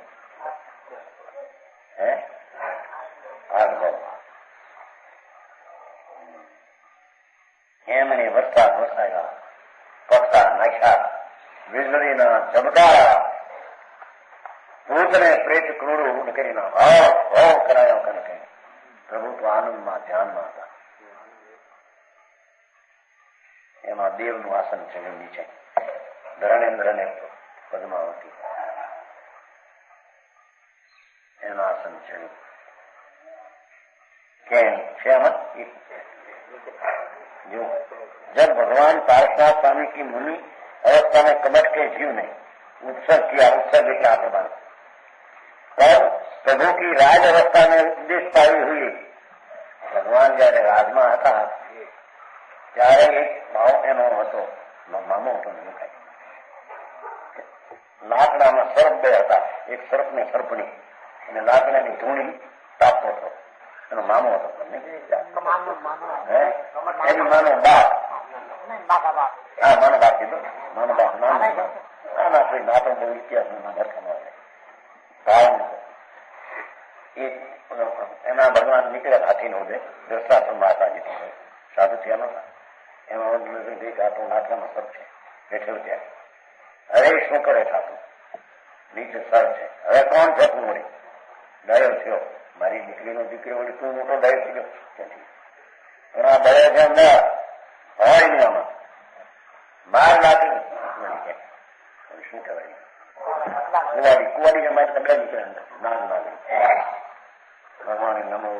હે 8 ભાવ. એમને વરસાદ વરસાયા, પક્ષા નાખ્યા, વીજળીના ઝબકારા, ભૂતને પ્રેત ક્રૂર કરીને ભાવ ભાવ કરાયો કનકે. પ્રભુ તો આનંદમાં ધ્યાનમાં હતા. એમાં દેવનું આસન છે નીચે, ધરણેન્દ્ર ને પદ્માવતી એનું આસન છે. કેમ છે जो जब भगवान पार्श्वनाथ स्वामी की मुनि अवस्था में कमट के जीव ने उत्सर्ग किया, उत्सर्ग क्या प्रमाण, तब प्रभु की राज अवस्था में उपदेश पाई हुई भगवान जયારે રાજમાં હતા ત્યારે એક ભાવ એનો હતો, મામો હતો, લાકડામાં સર્પ બે હતા, એક સર્પ ને સર્પણી, અને લાકડાની ધૂણી તાપતો હતો. એનો મામો હતો. એની માનો બાપ, હા માનો બાપ કીધો, માનો બાપ ના કોઈ નાતો બહુ ઇતિહાસ એના ભગવાન નીકળ્યા હાથી નો ઉદય દર્શાશ્રમ માતાજી સાધુ થયા નતા. એમાં આટલો નાટકામાં સર છે બેઠેલું ત્યાં. હવે શું કરે થાતું, નીચે સર છે. હવે કોણ છે તું વળી ડાયો થયો, મારી દીકરીનો દીકરી વળી તું મોટો ડાયો થઈ ગયો ત્યાંથી. પણ આ ડાયો છે અંદર હોય નહીં, આમાં બાર લાગી શું કહેવાય કુવાડી ને મારી તબલા નીકળે અંદર નાગ નાગરી. ભગવાન નમો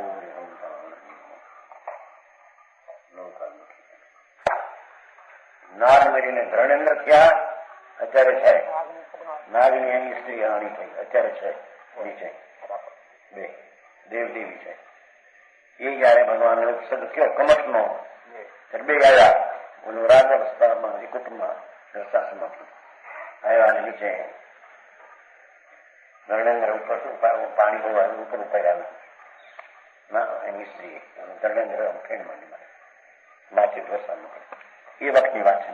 નાગ મરીને ધરણેન્દ્ર થયા. અત્યારે છે નાગની એની સ્ત્રી રાણી થઈ, અત્યારે છે નીચે બે દેવદેવી છે. એ જયારે ભગવાન ઉત્સર્ગ કયો કમઠ નો બે આવ્યા, ઓલું રાજ અવસ્થામાં કુટુંબમાં દર્શાસમાં આવ્યા અને નીચે ધરણેન્દ્ર ઉપર પાણી બહુ ઉપર ઉપાડ્યા ના એની સ્ત્રી ધરણેન્દ્ર ફેણમાં નાચી વરસાદ એ વખતની વાત છે.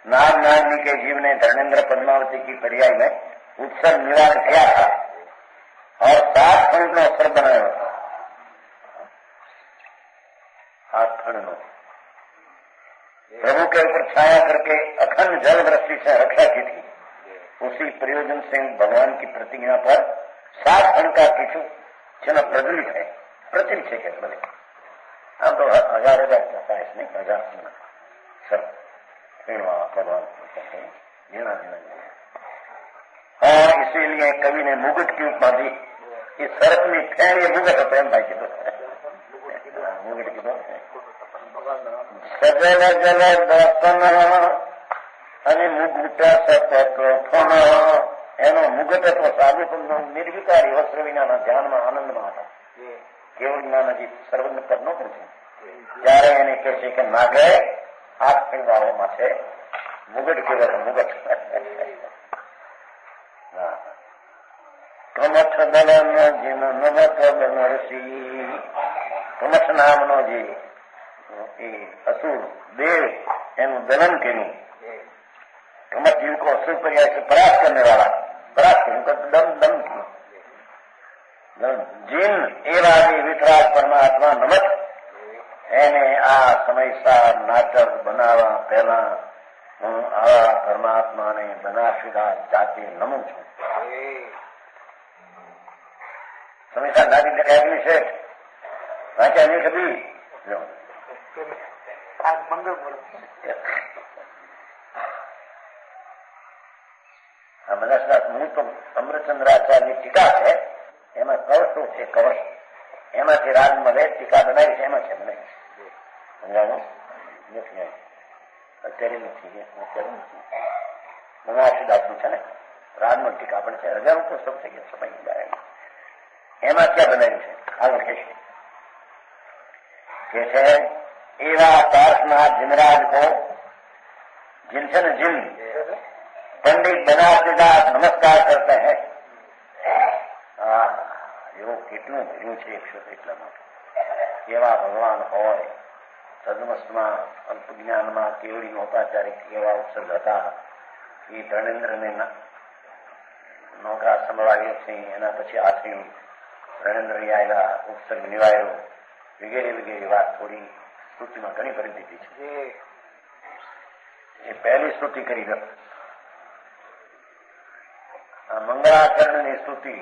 नाग नागनी के जीव ने धर्मेंद्र पद्मावती की पर्याय में उत्सर्ग निवारण किया था और 7 खंड नो अवसर बनाया था. 7 खंड नो प्रभु के ऊपर छाया करके अखंड जल वृष्टि से रक्षा की थी. उसी प्रयोजन से भगवान की प्रतिज्ञा पर 7 खंड का किचु चिन्ह प्रज्वलित है, प्रचलित है. क्या बोले हम तो 1000 साइज नहीं 1000 सर भगवान और इसीलिए कवि ने मुगट की उपाधि इस सर्प में फैन ये मुगट होते हैं भाई की मुगट की સજલ જલ દર્શન અને મુગટ સતોફણ. એનો મુગટ તો સાધુ નિર્વિકારી વસ્ત્ર વિનાના ધ્યાનમાં આનંદમાં હતા. કેવળ જ્ઞાનજી સર્વજ્ઞ પદ ન પૂછે ત્યારે એને કહે છે કે નાગે હાથ પીવાઓમાં છે મુગટ કેવળ મુગટ. કમઠ દલન જીન નમક બનરસી. કમઠ નામનો જે એ અસુર દેવ એનું દલન કર્યું. कमठ जिनको असुर पर्याय से परास्त करने वाला, परास्त उनका दम दम जिन एवादी वितराग परमात्मा नमक એને આ સમયસાર નાટક બનાવવા પહેલા હું આવા પરમાત્માને બનાશીલા જાતે નમું છું. સમયસાર નાટક લગાવેલી છે વાંચ્યા નહીં કદી. આ બધા હું તો અમૃતચંદ્રાચાર્યની ટીકા છે એમાં કવશું છે. કવશ એમાંથી રાજમાં વેદ ટીકા બનાવી છે એમાં છે બનાવી સમજાવું નથી અત્યારે નથી બનાશીદાસનું છે ને રાજમાં ટીકા પણ છે. હજારો પુસ્તક થઈ ગયા સમય જાય એમાં ક્યાં બનાવ્યું છે આગળ કહેશે કે છે એવા પાર્શનાથ જીનરાજ કો जिन से न जिन पंडित बनासीदास नमस्कार करते हैं. એવું કેટલું ભર્યું છે 100 એટલા માટે. કેવા ભગવાન હોય સદમસ્તમાં અલ્પ જ્ઞાનમાં કેવડી નહોતા ત્યારે કેવા ઉપસર્ગ હતા. એ ધર્મેન્દ્રને નોકરા સંભળાવ્યો છે. એના પછી આ થયું ધર્મેન્દ્ર આવ્યા ઉપસર્ગ નિવાયો વગેરે વગેરે વાત થોડી સ્તુતિમાં ઘણી ભરી દીધી છે. એ પહેલી સ્તુતિ કરી દો. આ મંગળાચરણની સ્તુતિ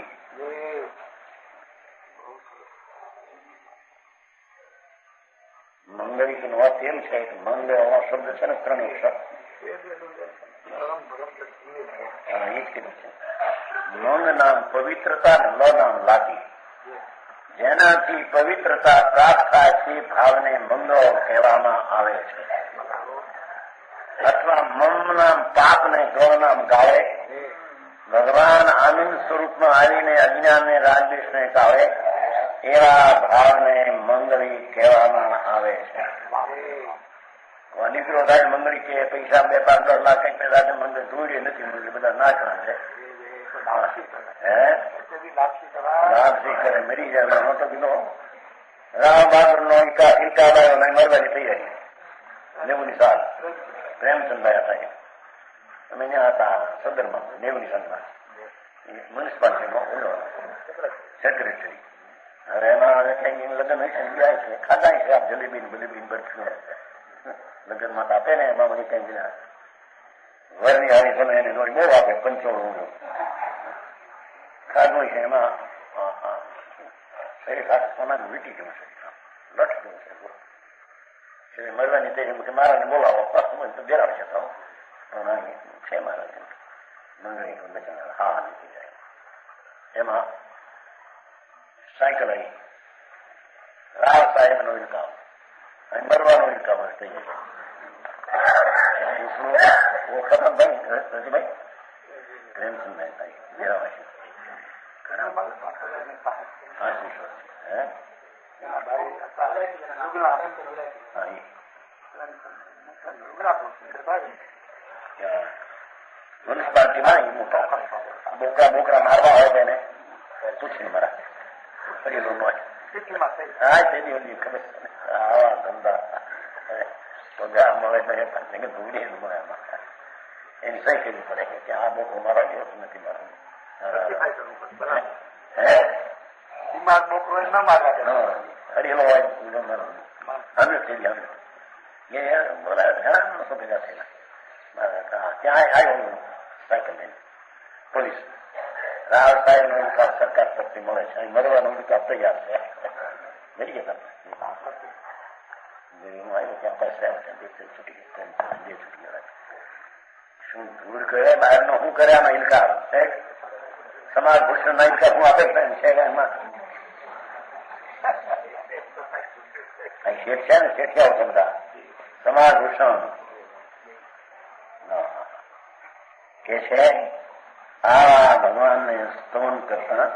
મંગળી નો અર્થ એમ છે કે મંગળ શબ્દ છે ને 3 અક્ષર એ જ કીધું છે. મંગ નામ પવિત્રતા ને લ નામ લાગી. જેનાથી પવિત્રતા પ્રાપ્ત થાય તે ભાવને મંગળ કહેવામાં આવે છે. અથવા મમ નામ પાપ ને ગૌ નામ ગાળે. ભગવાન આનંદ સ્વરૂપમાં આવીને અજ્ઞાનને રાજદ્વેષને ગાળે એવા ભાવને મંગળી કહેવામાં આવે છે. દીકરો થાય મંગળી કે પૈસા 2-5-10 લાખ કઈ પેલા છે મંગળ ધૂળે નથી મંગળી બધા નાચણા છે. લાભથી કરે મરી જાય મોટો કીધો રામ બહાદુર નો ઇલકાબાયો મરવાની તૈયારી 90 સાલ પ્રેમચંદભાઈ હતા. અમે ત્યાં હતા સદરમાં 90 સાલમાં મ્યુનિસિપાલિટીનો સેક્રેટરી. હવે એમાં કઈ લગ્ન હોય છે ગયા છે ખાધા છે આપ જલેબી બલેબી બરફી લગ્નમાં આપે ને એમાં મને કઈ વરની આવી તમે એને જોડી બહુ આપે 55 ખાધું છે એમાં સોનાનું વીટી ગયું છે લટ ગયું છે. મરવાની તૈયારી મારાને બોલાવો તો બેરાવ છે છે મારા મંગળી હા નીકળી જાય. એમાં સાયકલ આવી રાવ સાહેબ નો ઇન્કામ અને મરવાનો ઇન્કામ થઈ જાય. ખતમ ભાઈ રજીભાઈ પ્રેમચંદભાઈ ભાઈ બેરાવાસી મ્યુનિસિપાલિટીમાં મોટા બોકરા મારવા હોય તેને પૂછીને મારા ફરેલું હોય. હા તેની ઓલી ખબર આવા ધંધા પગાર મળે ધૂળી મળે એની સહી કરવી પડે કે આ બોકરો મારા જેવો નથી મારો. દિમાગ બોકરો ન મારવા હરેલો હોય અમે ઘણા માણસો ભેગા થયેલા. ત્યાં આવ્યો સાયકલ લઈને પોલીસ રાવ સાહેબ નો ઇન્કામ સરકાર તરફથી મળે છે. મરવાનો ઇન્કામ તૈયાર છે. મરી ગયા આવ્યો ત્યાં પાસે છૂટી ગયા. શું દૂર કરે બહાર નો શું કરે આમાં ઇન્કાર સમાજ ભૂષણ ના ઇન્કાર હું આપે છે એમાં શેઠ છે ને શેઠિયાઓ છે બધા સમાભૂષણ કે છે આવા ભગવાનને સ્તવન કરતા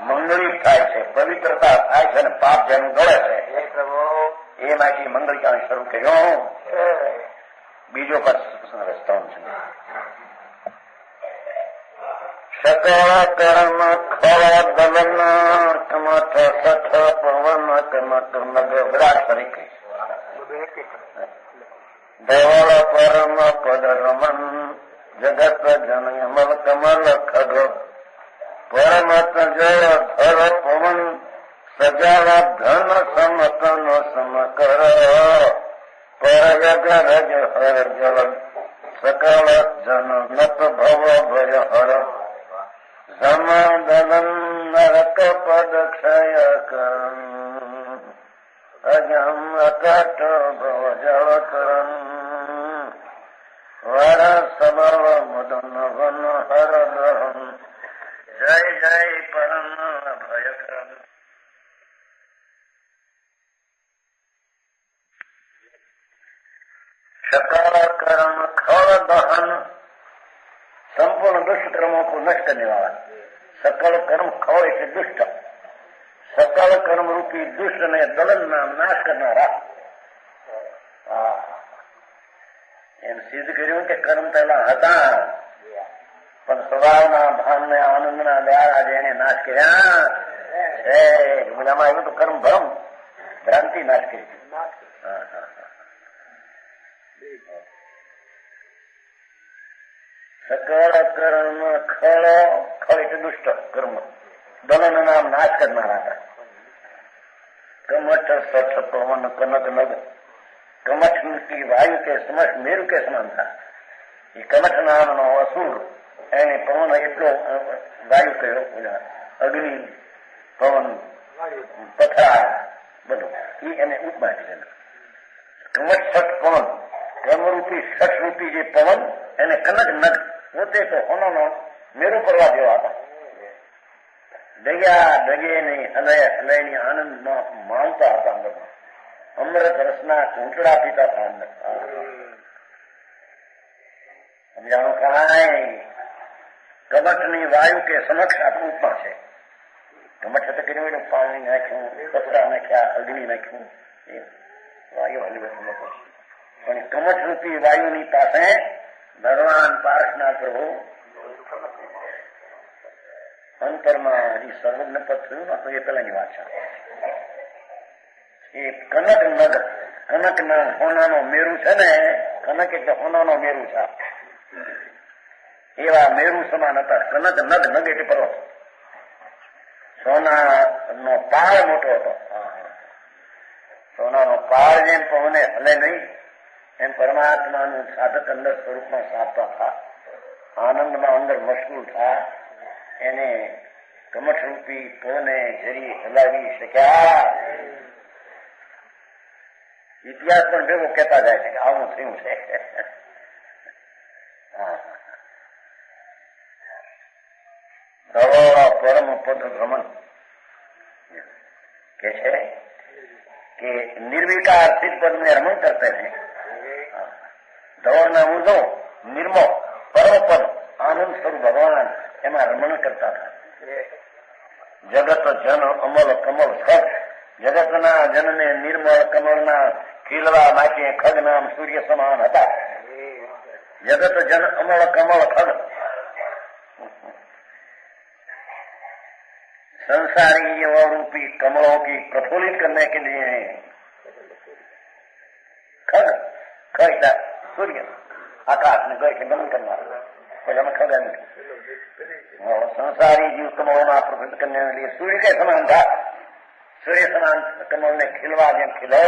મંગળી થાય છે, પવિત્રતા થાય છે અને પાપ જેનું ગળે છે એ માટે મંગળિકા શરૂ કર્યો. બીજો પર સ્તવન છે. સકળ કર્મ ખળ દલન કમઠ સઠ પવન કમઠ નગ બધા તરીકે ધવળ પરમ પદ રમન જગત જન અમલ કમલ ખગ પરમત જળ ધર પવન સજાવ ધન સમતન સમકર પરયગ રજ હર જલ સકળ જન નત ભવ ભય હર સમદલન નરક પદ ક્ષય કરન અજમ અકટ ભવ જળ કરન વર સબવ મદન વન હર દહન જય જય પરમ ભય કરન. सकल कर्म खल दहन संपूर्ण दुष्ट कर्मों को नष्ट करने वाला. सकल कर्म खल ऐसे दुष्ट, सकल कर्म रूपी दुष्ट ने दलन नाम नाश करना. એમ સિદ્ધ કર્યું કે કર્મ પહેલા હતા પણ સ્વભાવના ભાનને આનંદના દ્વારા જેને નાશ કર્યા છે બોલામાં આવ્યું તો કર્મ ભ્રમ ભ્રાંતિ નાશ કરી. સકળ કર્મ ખળ ખળ એટલે દુષ્ટ કર્મ દલન નામ નાશ કરનારા હતા. કમઠ સઠ પવન કનક નગ कमठ की वायु के समक्ष मेरु के समान था. ये कमठ नाम नो असुर એને પવન એટલો વાયુ કયો અગ્નિ પવન પથરા બધું એ એને ઉપમા છે. કમઠ છઠ પવન કર્મરૂપી છઠ રૂપી જે પવન એને કનક નગ પોતે તો હોનો મેરુ કરવા જેવા હતા. ડગ્યા ડગે નહીં હલય હલયની આનંદમાં માનતા હતા. અંદરમાં અમૃત રસના ઘૂંટડા પીતા હતા. અંદર સમજાણું કહાય કમઠની વાયુ કે સમક્ષ આપણું ઉપમા છે. કમઠ તો કર્યું પાણી નાખ્યું, પથરા નાખ્યા, અગ્નિ નાખ્યું, એ વાયુ હલવે પણ કમઠ રૂપી વાયુની પાસે ભગવાન પાર્થના પ્રભુ અંતરમાં હજી સર્વજ્ઞ પદ થયું ને તો એ પેલાની વાત છે. એ કનક નગ કનક ના હોનાનો મેરુ છે ને, કનક એટલે હોનાનો મેરુ છે. એવા મેરુ સમાન હતા. કનક નગ નગ એટલે પર્વત. સોના નો પાળ મોટો હતો. સોનાનો પાળ જેમ પવને હલે નહીં એમ પરમાત્માનું સાધક અંદર સ્વરૂપમાં સાધતા હતા. આનંદમાં અંદર મશગુલ થયા. એને કમઠ રૂપી પવને જરી હલાવી શક્યા. ઇતિહાસ પણ ભેગો કહેતા જાય છે કે આવું થયું છે. પરમ પદ ભ્રમણ કે છે કે નિર્વિકાર સિદ્ધ પદ ને રમણ કરते हैं. ધવળના ઉર્ધો નિર્મો પરમ પદ આનંદ સ્વરૂપ ભગવાન એમાં રમણ કરતા હતા. જગત જન અમલ કમલ ખગ જગતના જનને નિર્મળ કમળના ખીલવા માટે ખગ નામ સૂર્ય સમાન હતા. जगत जन अमल कमल खग संसारी युवा रूपी कमलों की प्रफुल्लित करने के लिए खग खग सूर्य आकाश में गए के दमन करना हमें खग और संसारी जीव कमलों में प्रफुल्लित करने के लिए सूर्य के समान था. सूर्य समान कमल ने खिलवा જેમ ખીલે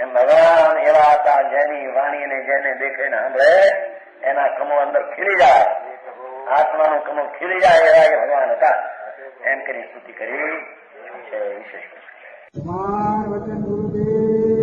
એમ ભગવાન એવા હતા જેની વાણીને જેને દેખે ને સાંભળે એના કમળ અંદર ખીલી જાય. આત્માનું કમળ ખીલી જાય એવા એ ભગવાન હતા. એમ કરી સ્તુતિ કરી છે. વિશેષ વચન ગુરુદેવ